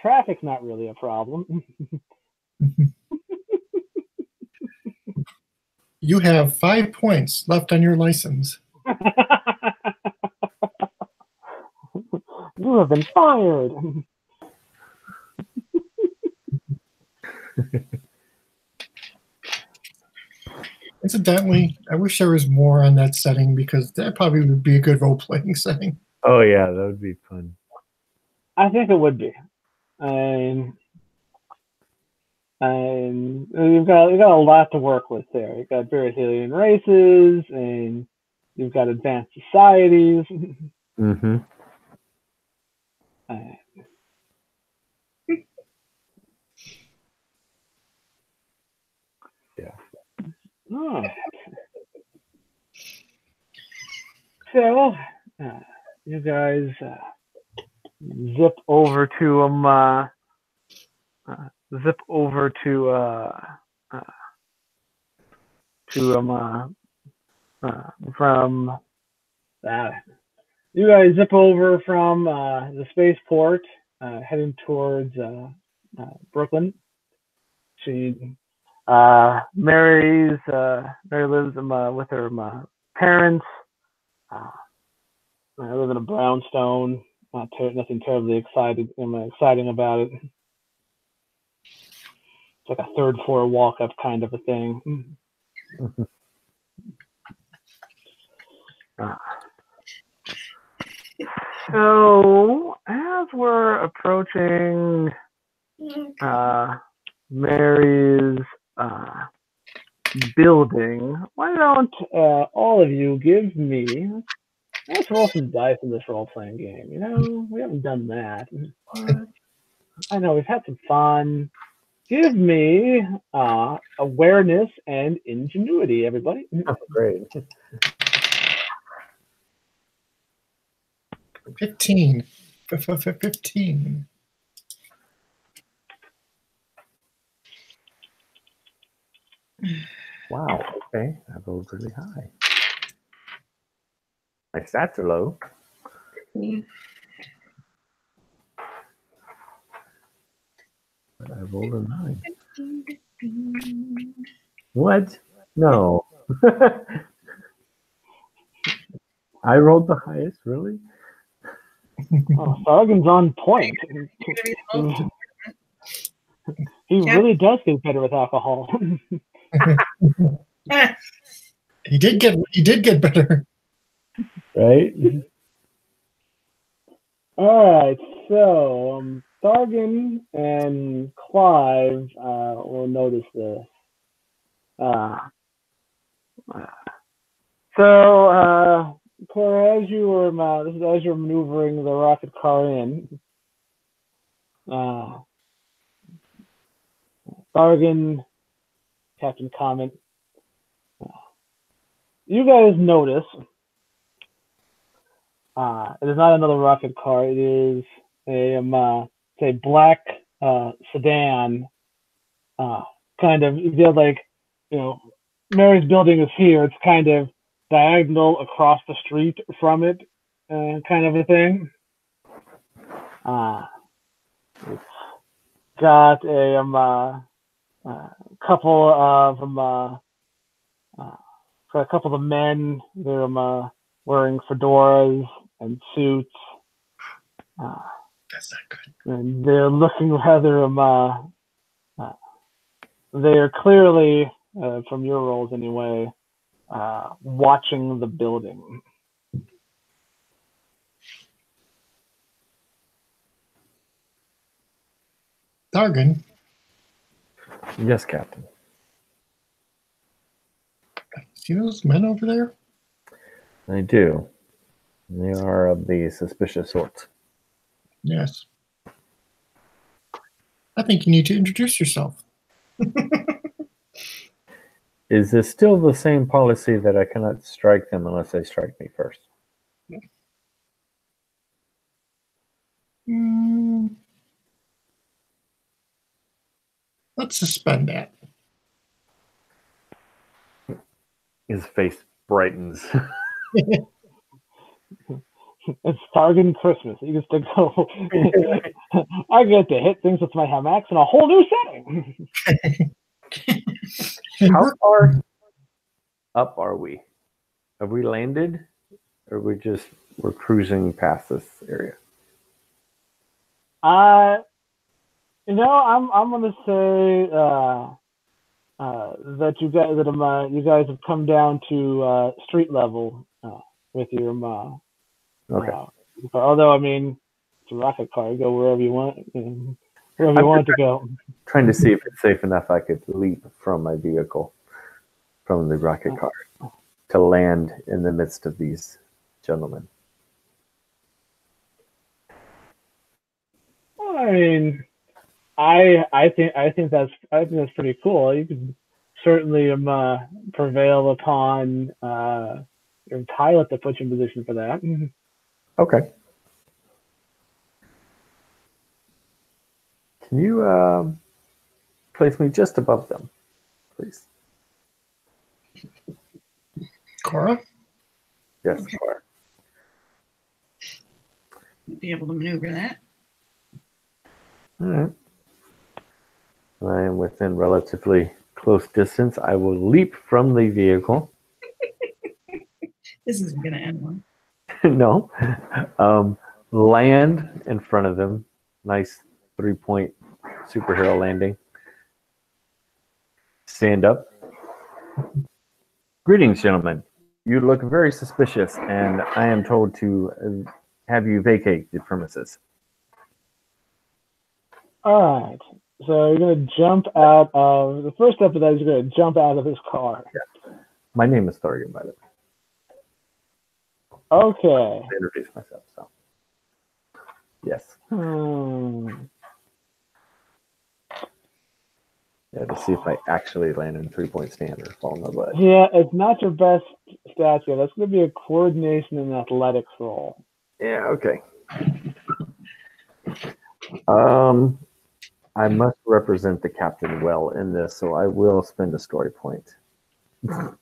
traffic's not really a problem. You have 5 points left on your license. You have been fired. Incidentally, I wish there was more on that setting because that probably would be a good role-playing setting. Oh yeah, that would be fun. I think it would be. And you've got a lot to work with there. You've got various alien races, and you've got advanced societies. Mm-hmm. Yeah. Oh. So you guys zip over to from you guys zip over from the spaceport, heading towards Brooklyn. Mary lives with her parents. They live in a brownstone nothing terribly exciting about it. It's like a third floor walk up kind of a thing. So as we're approaching Mary's building, why don't all of you give me, let's roll some dice in this role-playing game. You know, we haven't done that. I know, we've had some fun. Give me awareness and ingenuity, everybody. Oh, great. 15. 15. Wow. Okay. I rolled really high. My stats are low. But I rolled a 9. What? No. I rolled the highest, really? Oh, Sargon's on point. He really does get better with alcohol. He did get better. Right? All right, so Sargon and Clive will notice this. So, Cora, as you were maneuvering the rocket car in, Sargon, Captain Comet, you guys notice it is not another rocket car. It is a black sedan. Kind of, you feel like, you know, Mary's building is here. It's kind of diagonal across the street from it, kind of a thing. It's got a couple of for a couple of men. They're wearing fedoras and suits. That's not good. And they're looking rather they are clearly, from your roles anyway, watching the building. Sargon, Yes, Captain. see those men over there? I do. They are of the suspicious sort. Yes. I think you need to introduce yourself. Is this still the same policy that I cannot strike them unless they strike me first? Let's suspend that. His face brightens. It's Sargon Christmas. You get to go. I get to hit things with my hamax in a whole new setting. How far up are we? Have we landed, or we're cruising past this area? You know, I'm gonna say that you guys have come down to street level with your Okay. although I mean, it's a rocket car. You go wherever you want, wherever you want to go. Trying to see if it's safe enough I could leap from my vehicle, from the rocket car, to land in the midst of these gentlemen. Well, I mean, I think that's pretty cool. You can certainly prevail upon your pilot to put you in position for that. Okay. Can you place me just above them, please? Cora? Yes, Okay. Cora. Be able to maneuver that. All right. I am within relatively close distance. I will leap from the vehicle. This isn't going to end well. No. land in front of them. Nice 3-point superhero landing. Stand up. Greetings, gentlemen. You look very suspicious, and I am told to have you vacate the premises. All right. So you're going to jump out of, the first step of that is you're going to jump out of his car. Yeah. My name is Thorgan, by the way. Okay. I'll introduce myself, so. Yes. Yeah, to see if I actually land in 3-point stand or fall in the butt. Yeah, it's not your best stat here. That's going to be a coordination and athletics roll. Yeah, okay. I must represent the captain well in this, so I will spend a story point. I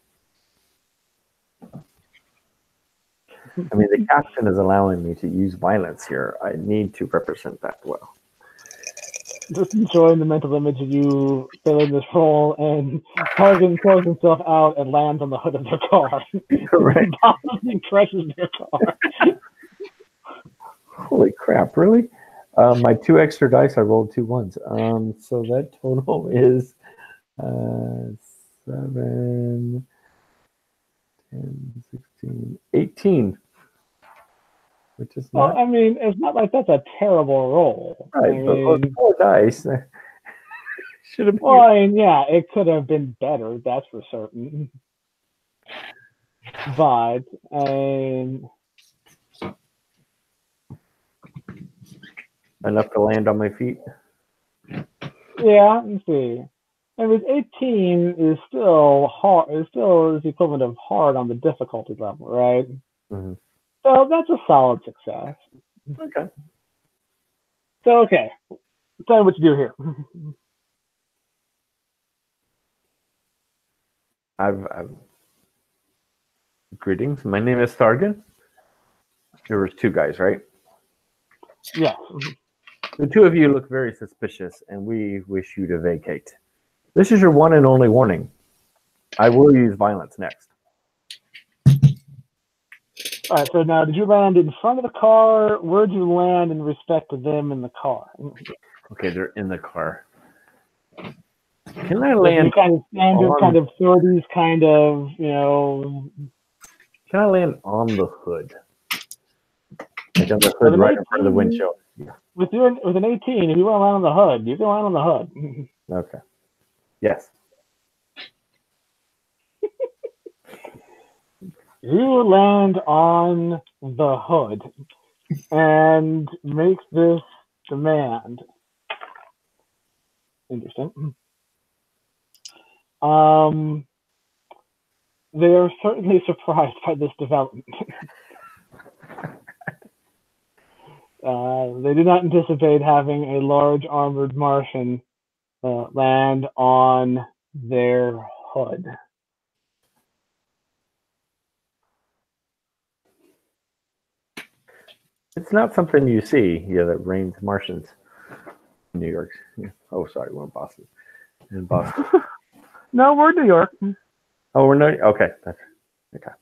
mean, the captain is allowing me to use violence here. I need to represent that well. Just enjoying the mental image of you filling this role, and Targan throws himself out and lands on the hood of their car. Right. And crushes their car. Holy crap, really? My 2 extra dice, I rolled 2 ones. So that total is 7, 10, 16, 18. Which is not... Well, I mean, it's not like that's a terrible roll. Right, I but mean, 4 dice should have been... Well, I mean, yeah, it could have been better, that's for certain. But, enough to land on my feet. yeah, let's see. And with 18 is still hard. Is still is the equivalent of hard on the difficulty level, right? Mm-hmm. So that's a solid success. Okay. So okay, tell me what you do here. Greetings. My name is Thargan. There was 2 guys, right? Yeah. The 2 of you look very suspicious, and we wish you to vacate. This is your one and only warning. I will use violence next. All right. So now, did you land in front of the car? Where'd you land in respect to them in the car? Okay, they're in the car. Can I land kind of standard, kind of 30s, kind of, you know? Can I land on the hood? Like on the hood right in front of the windshield. Yeah. With an 18, if you want to land on the hood, you can land on the hood. Okay. Yes. You land on the hood and make this demand. Interesting. They are certainly surprised by this development. They did not anticipate having a large armored Martian land on their hood. It's not something you see, that rains Martians in New York. Oh, sorry, we're in Boston. In Boston. No, we're in New York. Oh, we're not. Okay, that's okay.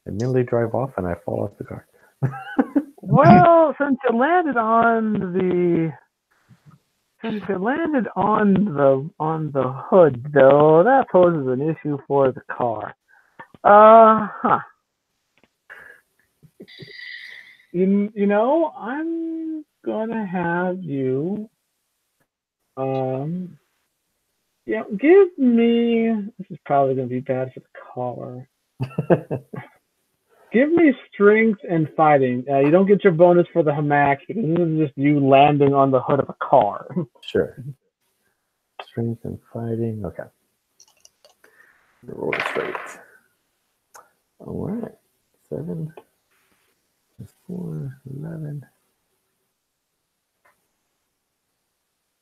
I nearly drive off and I fall off the car. Well, since you landed on the hood, though, that poses an issue for the car. You know, I'm gonna have you. Give me. This is probably gonna be bad for the caller. Give me strength and fighting. You don't get your bonus for the hamak because this is just you landing on the hood of a car. Sure. Strength and fighting. Okay. Roll straight. All right. 7 plus 4, 11.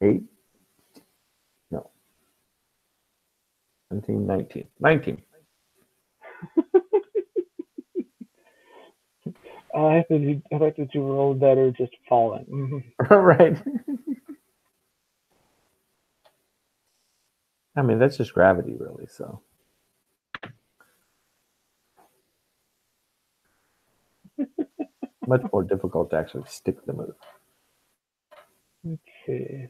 8. No. 17, 19. 19. I thought that you rolled better just falling. Right. I mean, that's just gravity, really. So. Much more difficult to actually stick the move. Let's see.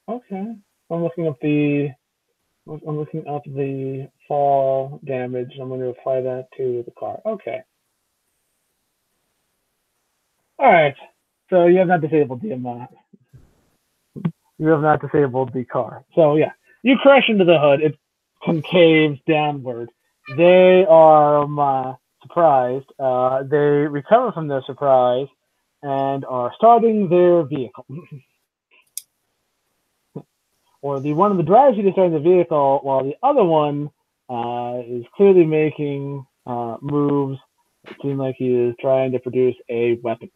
Okay. I'm looking up the fall damage. I'm going to apply that to the car. Okay. All right. So you have not disabled the you have not disabled the car. So yeah, you crash into the hood. It concaves downward. They are surprised. They recover from their surprise and are starting their vehicle. Or the one of the drives you to start the vehicle, while the other one is clearly making moves. It seems like he is trying to produce a weapon.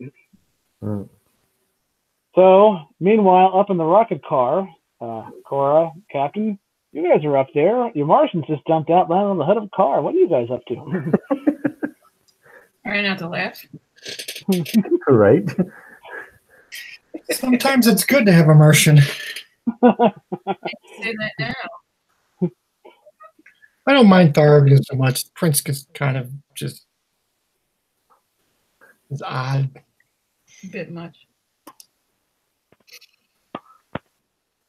Mm. So, meanwhile, up in the rocket car, Cora, Captain, you guys are up there. Your Martians just jumped out, landed on the hood of a car. What are you guys up to? Trying not to laugh. Right. Sometimes it's good to have a Martian. Say that now. I don't mind Thargoid so much. The Prince gets kind of just is odd. A bit much.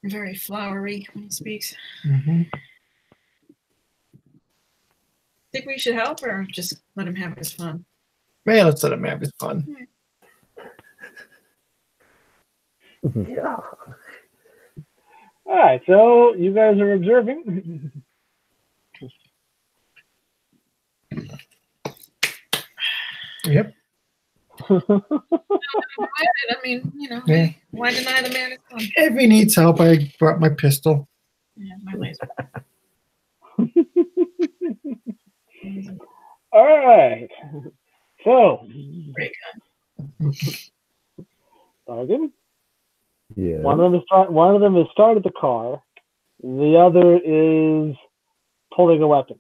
Very flowery when he speaks. Mm-hmm. Think we should help or just let him have his fun? Man, let's let him have his fun. Yeah. All right, so you guys are observing. Yep. I mean, you know, Yeah. why deny the man his fun? If he needs help, I brought my pistol. Yeah, my laser. All right. So, Great Bargain. Yeah. One of them has started the car. The other is pulling a weapon.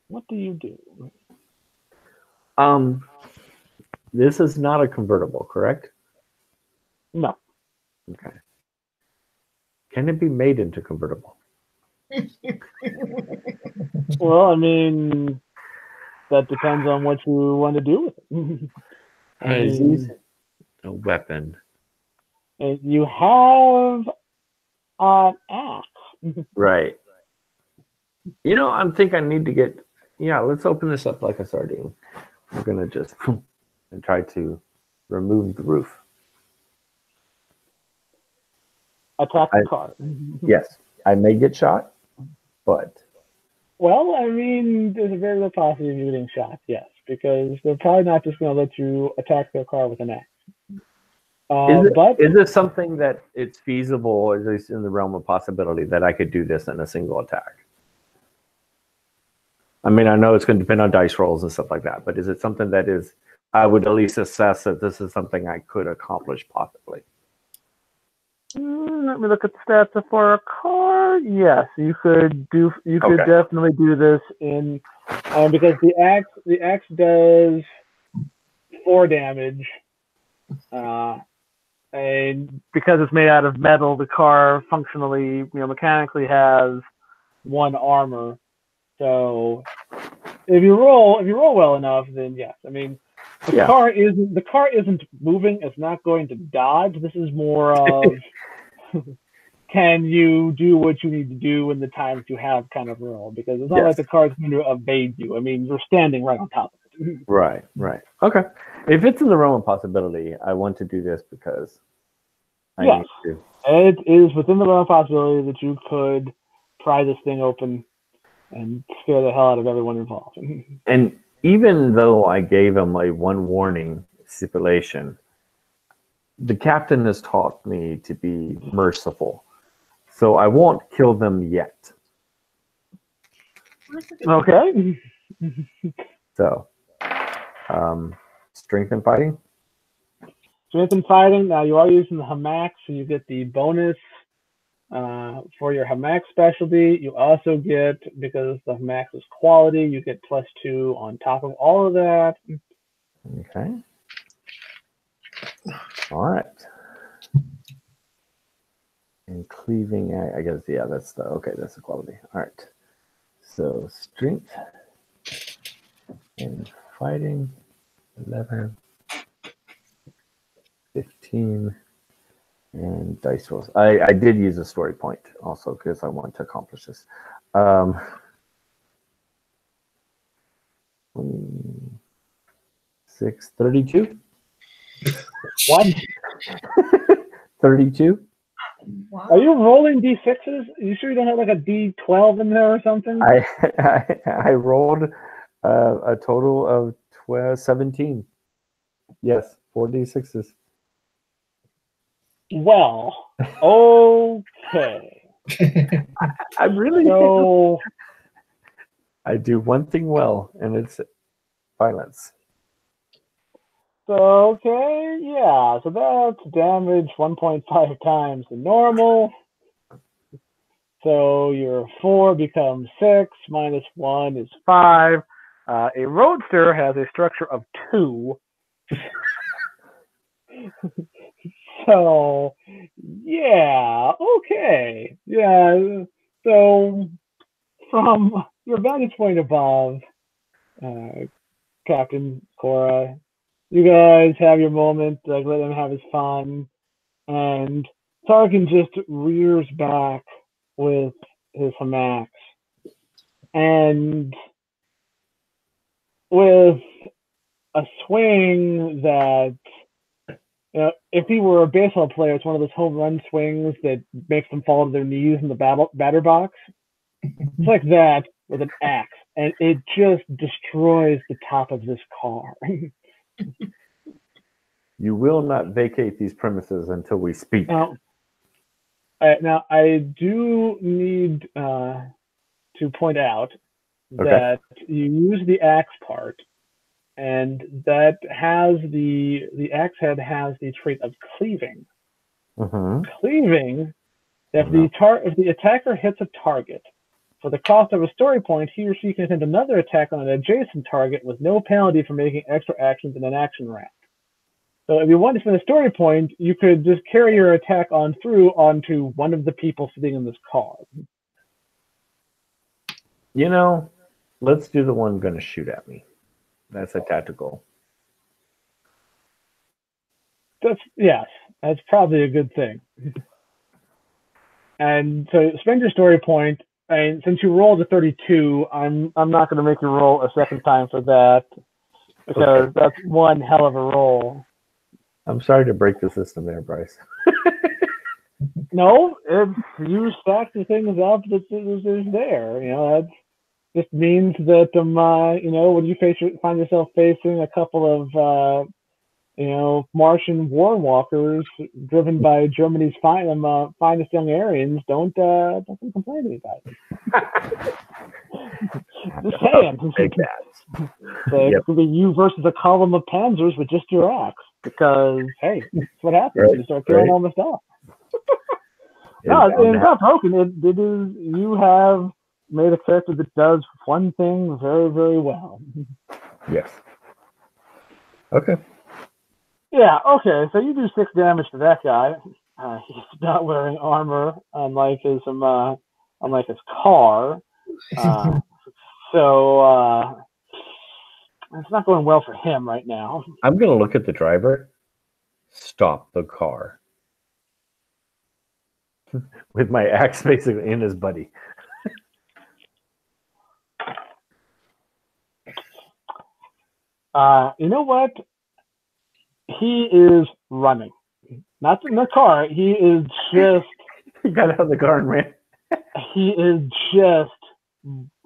What do you do? This is not a convertible, correct? No. Okay. Can it be made into convertible? Well, I mean, that depends on what you want to do with it. I mean, a weapon. and you have an axe. Right. You know, I think I need to get. Yeah, let's open this up like a sardine. We're gonna just and try to remove the roof. Attack the car. Yes, I may get shot, but Well, I mean, there's a very real possibility of you getting shot, yes, because they're probably not just going to let you attack their car with an axe. Is this something that it's feasible, at least in the realm of possibility, that I could do this in a single attack? I mean, I know it's going to depend on dice rolls and stuff like that, but is it something that is, I would at least assess that this is something I could accomplish possibly? Let me look at the stats for a car. Yes, you could do. You could definitely do this in, because the axe does 4 damage, and because it's made out of metal, the car functionally, mechanically has 1 armor. So if you roll well enough, then yes. I mean, the car isn't moving. It's not going to dodge. This is more of can you do what you need to do in the time that you have kind of roll, because it's not like the car is going to evade you. I mean, you're standing right on top of it. Right. Okay. If it's in the realm of possibility, I want to do this because I need to. It is within the realm of possibility that you could pry this thing open and scare the hell out of everyone involved. And even though I gave him a 1 warning stipulation, the captain has taught me to be merciful. So I won't kill them yet. Okay. So, strength and fighting? Strength and fighting. Now you are using the Hamak, so you get the bonus For your Hamak specialty, you also get, because the Hamak is quality, you get +2 on top of all of that. Okay. All right. And cleaving, I guess, yeah, that's the quality. All right. So strength and fighting, 11, 15, and dice rolls. I did use a story point also because I want to accomplish this. 6, 32. What? 32. Wow. Are you rolling d6s? Are you sure you don't have like a d12 in there or something? I rolled a total of 17. Yes, 4d6s. Well, okay. I really So I do one thing well, and it's violence. okay, yeah. So that's damage 1.5 times the normal. So your 4 becomes 6, minus 1 is 5. A roadster has a structure of 2. So, yeah, okay. Yeah, so from your vantage point above, Captain Cora, you guys have your moment, like let him have his fun, and Tarkin just rears back with his Hamax. And with a swing that, if he were a baseball player, it's one of those home run swings that makes them fall to their knees in the batter box. It's like that with an axe, and it just destroys the top of this car. You will not vacate these premises until we speak. Now I do need to point out that you use the axe part, and that has the axe head has the trait of cleaving. Cleaving, if the attacker hits a target, for the cost of a story point, he or she can attempt another attack on an adjacent target with no penalty for making extra actions in an action round. So if you want to spend a story point, you could just carry your attack on through onto one of the people sitting in this car. You know, let's do the one going to shoot at me. That's a tactical. Yes, that's probably a good thing. And so spend your story point. And since you rolled a 32, I'm not going to make you roll a second time for that, because that's one hell of a roll. I'm sorry to break the system there, Bryce. No, if you stack the things up that is there, that just means that when you find yourself facing a couple of Martian war walkers driven by Germany's finest young Aryans, don't complain about it. Just saying. It could be you versus a column of panzers with just your axe, because hey, that's what happens. You start killing all the stuff. No, it's not broken. It is. You have made a character that does one thing very, very well. Yes. Okay. Yeah, okay, so you do 6 damage to that guy. He's not wearing armor, unlike his car. So it's not going well for him right now. I'm going to look at the driver. Stop the car. With my axe basically in his buddy. You know what? He is running. Not in the car. He is just... He got out of the car and ran.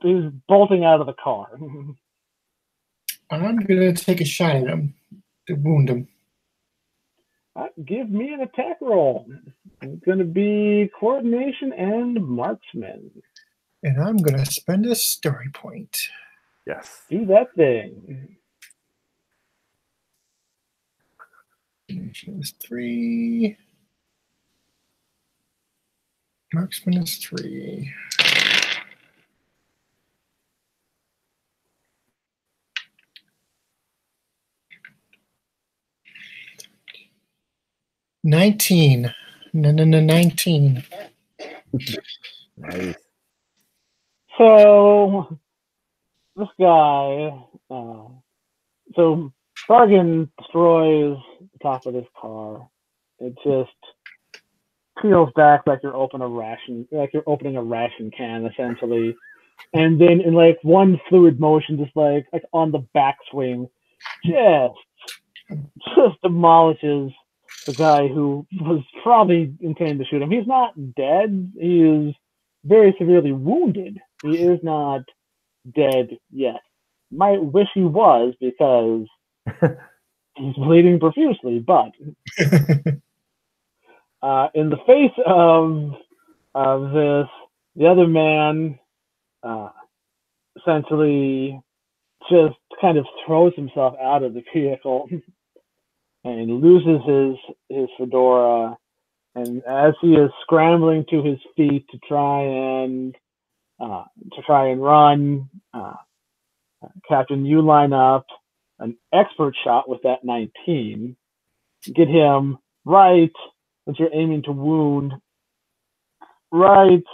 He's bolting out of the car. I'm going to take a shot at him to wound him. Give me an attack roll. It's going to be coordination and marksman. And I'm going to spend a story point. Yes. Do that thing. She was 3. Marksman is 3. $19. 19. Nice. So this guy, so Bargain destroys the top of this car. It just peels back like you're opening a ration can, essentially. And then in like one fluid motion, just like on the backswing, just demolishes the guy who was probably intending to shoot him. He's not dead. He is very severely wounded. He is not dead yet. Might wish he was, because he's bleeding profusely. But in the face of this, the other man essentially just kind of throws himself out of the vehicle and loses his fedora. And as he is scrambling to his feet to try and run, Captain, you line up an expert shot with that 19. Get him right as you're aiming to wound, right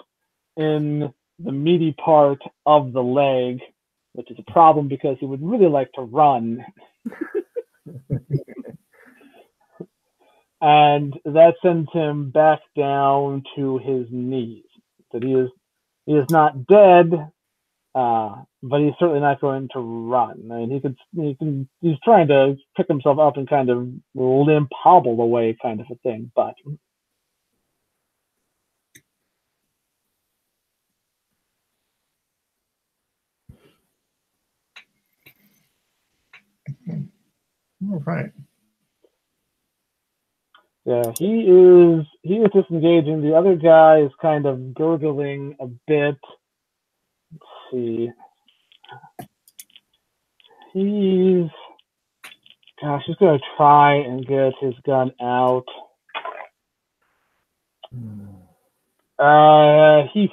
in the meaty part of the leg, which is a problem because he would really like to run. And that sends him back down to his knees. That he is not dead, but he's certainly not going to run. I mean, he's trying to pick himself up and kind of limp hobble away, kind of a thing. But All right. yeah, he is disengaging. The other guy is kind of gurgling a bit. Let's see. He's going to try and get his gun out. He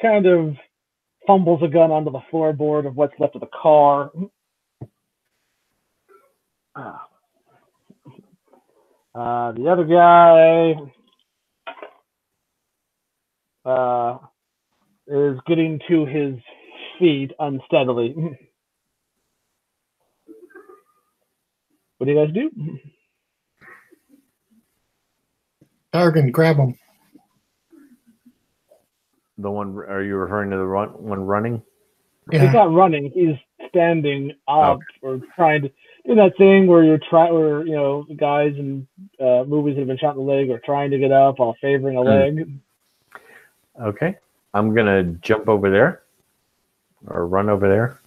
kind of fumbles a gun onto the floorboard of what's left of the car. The other guy is getting to his feet unsteadily. What do you guys do? Targan, grab him. The one, are you referring to the one running? Yeah. He's not running. He's standing up or trying to do that thing where guys in movies that have been shot in the leg are trying to get up while favoring a leg. Okay. I'm going to jump over there or run over there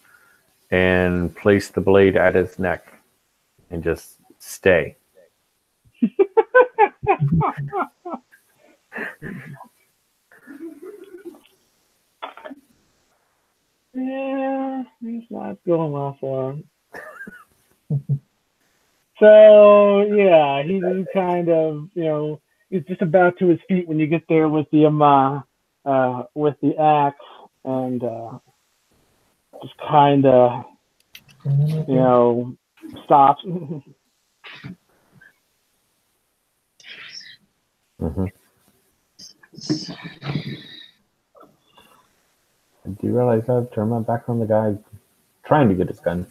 and place the blade at his neck and just stay. Yeah, he's not going well for him. So yeah, he kind of, he's just about to his feet when you get there with the axe, and just kind of, stops. Do you realize I've turned my back on the guy trying to get his gun?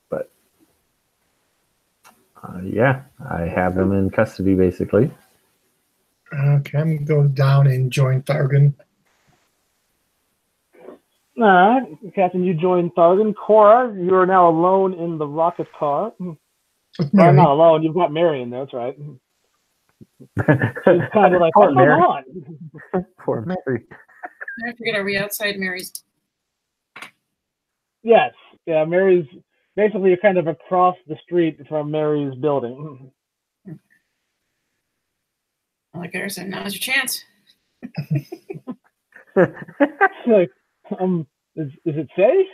But yeah, I have him in custody basically. Okay, I'm going to go down and join Targan. All right, Captain, you join Targan. Cora, you are now alone in the rocket car. Well, not alone. You've got Mary in there. That's right. She's kind of like, what's going on? Poor Mary. I forget, are we outside Mary's? Yes. Yeah, Mary's basically kind of across the street from Mary's building. Like I said, now's your chance. Like, is it safe?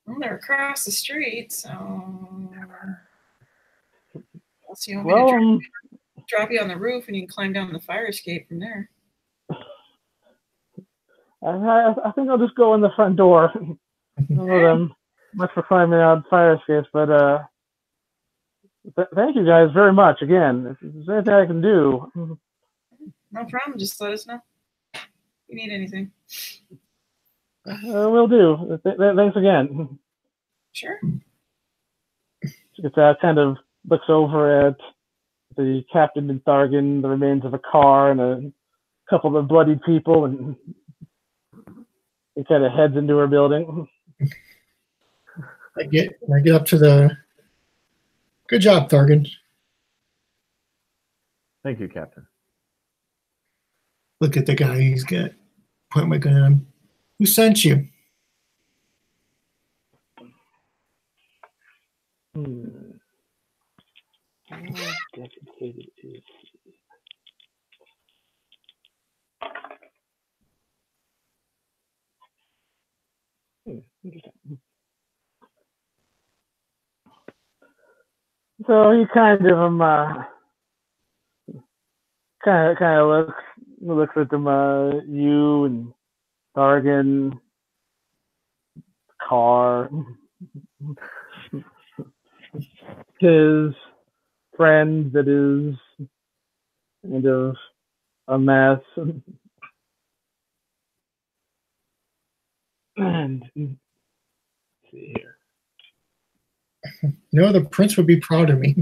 Well, they're across the street, so. Well, drop you on the roof, and you can climb down the fire escape from there. I think I'll just go in the front door. Much for climbing out fire escapes, but thank you guys very much again. If there's anything I can do, No problem. Just let us know if you need anything. will do. Thanks again. Sure. It kind of looks over at the captain and Thargan, the remains of a car, and a couple of bloodied people, and he kind of heads into her building. I get up to the. Good job, Thargan. Thank you, Captain. Look at the guy. He's got. Point my gun at him. Who sent you? So he kind of looks at them, you and Thargan, car, his friend that is kind of a mess, and let's see here. The prince would be proud of me.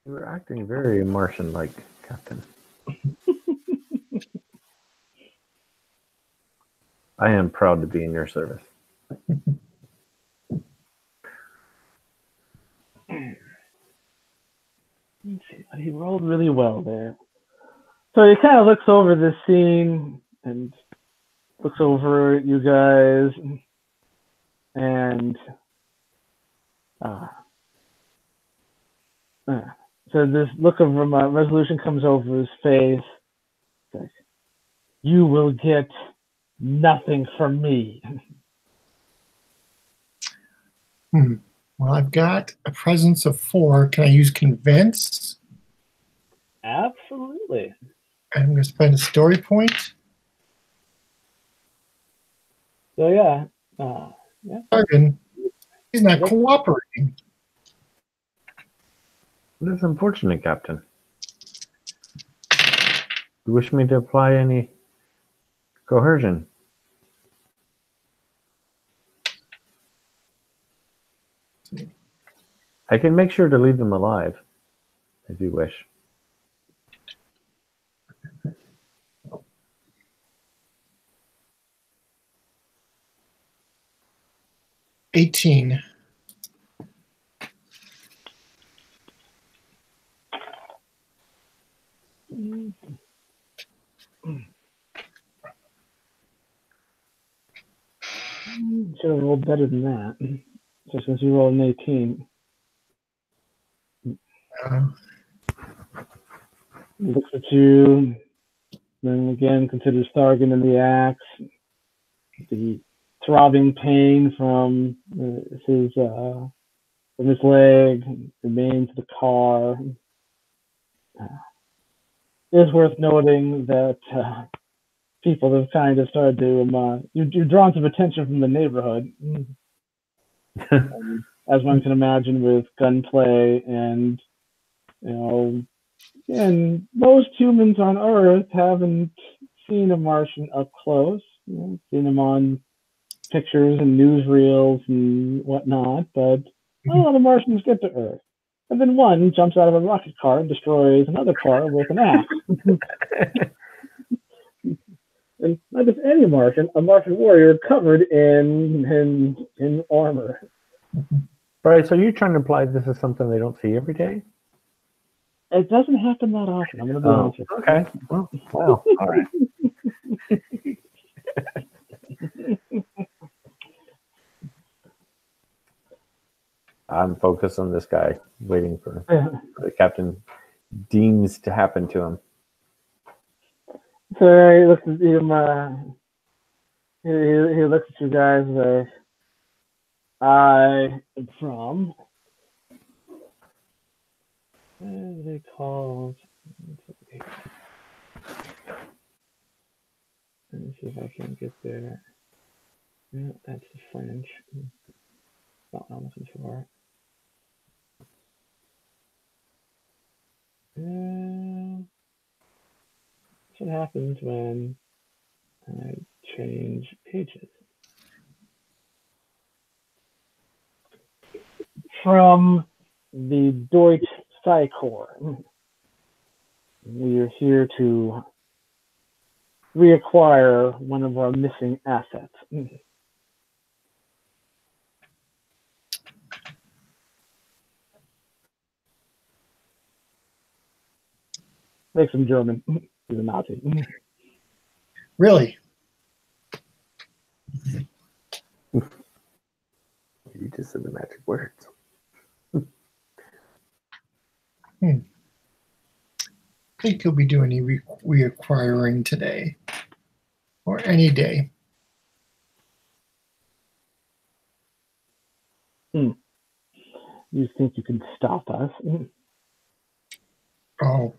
You were acting very Martian-like, Captain. I am proud to be in your service. Let's see, he rolled really well there. So he kind of looks over this scene and looks over at you guys, and so this look of resolution comes over his face. Like, you will get nothing from me. Well, I've got a presence of 4. Can I use convince? Absolutely. I'm going to spend a story point. So yeah. Thargan, he's not cooperating. This is unfortunate, Captain. You wish me to apply any coercion? I can make sure to leave them alive, if you wish. $18. Should have rolled better than that. Just since you rolled an 18. Looks at you, then again considers Thargan in the axe. The throbbing pain from his leg remains the car. It is worth noting that people have kind of started to you've drawn some attention from the neighborhood, as one can imagine, with gunplay and and most humans on Earth haven't seen a Martian up close. Seen him on pictures and newsreels and whatnot, but a lot of Martians get to Earth. And then one jumps out of a rocket car and destroys another car with an axe. And not just any Martian, a Martian warrior covered in armor. Right, so you're trying to imply this is something they don't see every day? It doesn't happen that often, I'm going to be honest with you. Okay. Well, wow. All right. I'm focused on this guy, waiting for the captain deems to happen to him. So he looks at him. He looks at you guys like, I am from What are they called? Let me see if I can get there. No, that's the French. Not what I'm looking for. That's what happens when I change pages. From the Deutsch Psychor, we are here to reacquire one of our missing assets. Make some German. He's a Nazi. Really? You just said the magic words. I think he'll be doing any reacquiring today or any day. You think you can stop us? Oh,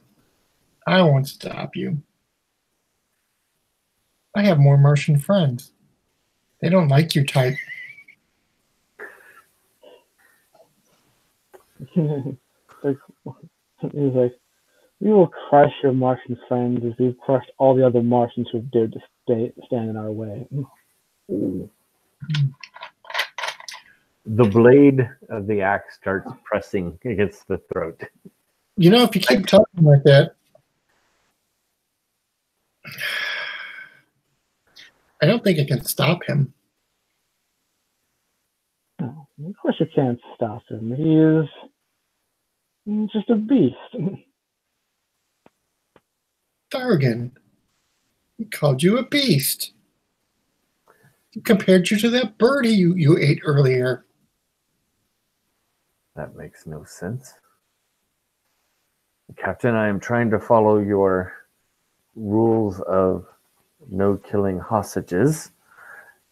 I won't stop you. I have more Martian friends. They don't like your type. He's like, we will crush your Martian friends as we've crushed all the other Martians who have dared to stand in our way. Ooh. The blade of the axe starts pressing against the throat. You know, if you keep talking like that, I don't think I can stop him. No, of course you can't stop him. He is just a beast. Thargan, he called you a beast. He compared you to that birdie you ate earlier. That makes no sense. Captain, I am trying to follow your rules of no killing hostages.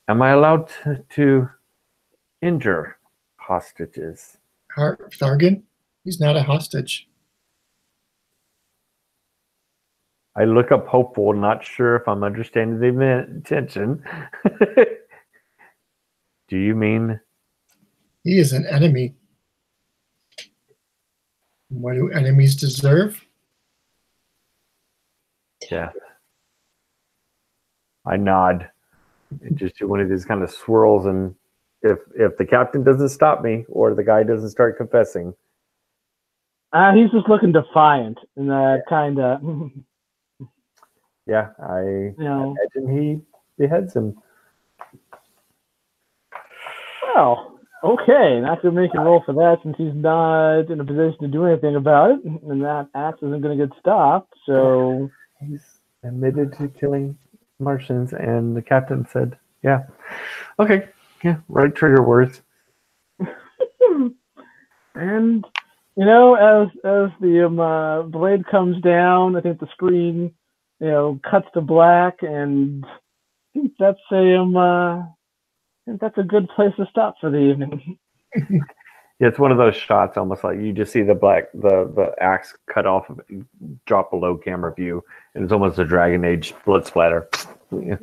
Am I allowed to injure hostages? Thargan, he's not a hostage. I look up hopeful, not sure if I'm understanding the intention. Do you mean? He is an enemy. What do enemies deserve? Yeah. I nod and just do one of these kind of swirls, and if the captain doesn't stop me or the guy doesn't start confessing. He's just looking defiant and kind of. Yeah, I imagine he beheads him. Well, okay, not going to make a roll for that since he's not in a position to do anything about it, and that axe isn't going to get stopped. So he's admitted to killing Martians, and the captain said, "Yeah, okay, yeah, right trigger words." And as the blade comes down, I think the screen cuts to black, and I think that's a good place to stop for the evening. Yeah, it's one of those shots, almost like you just see the axe cut off, drop below camera view, and it's almost a Dragon Age blood splatter. Yeah.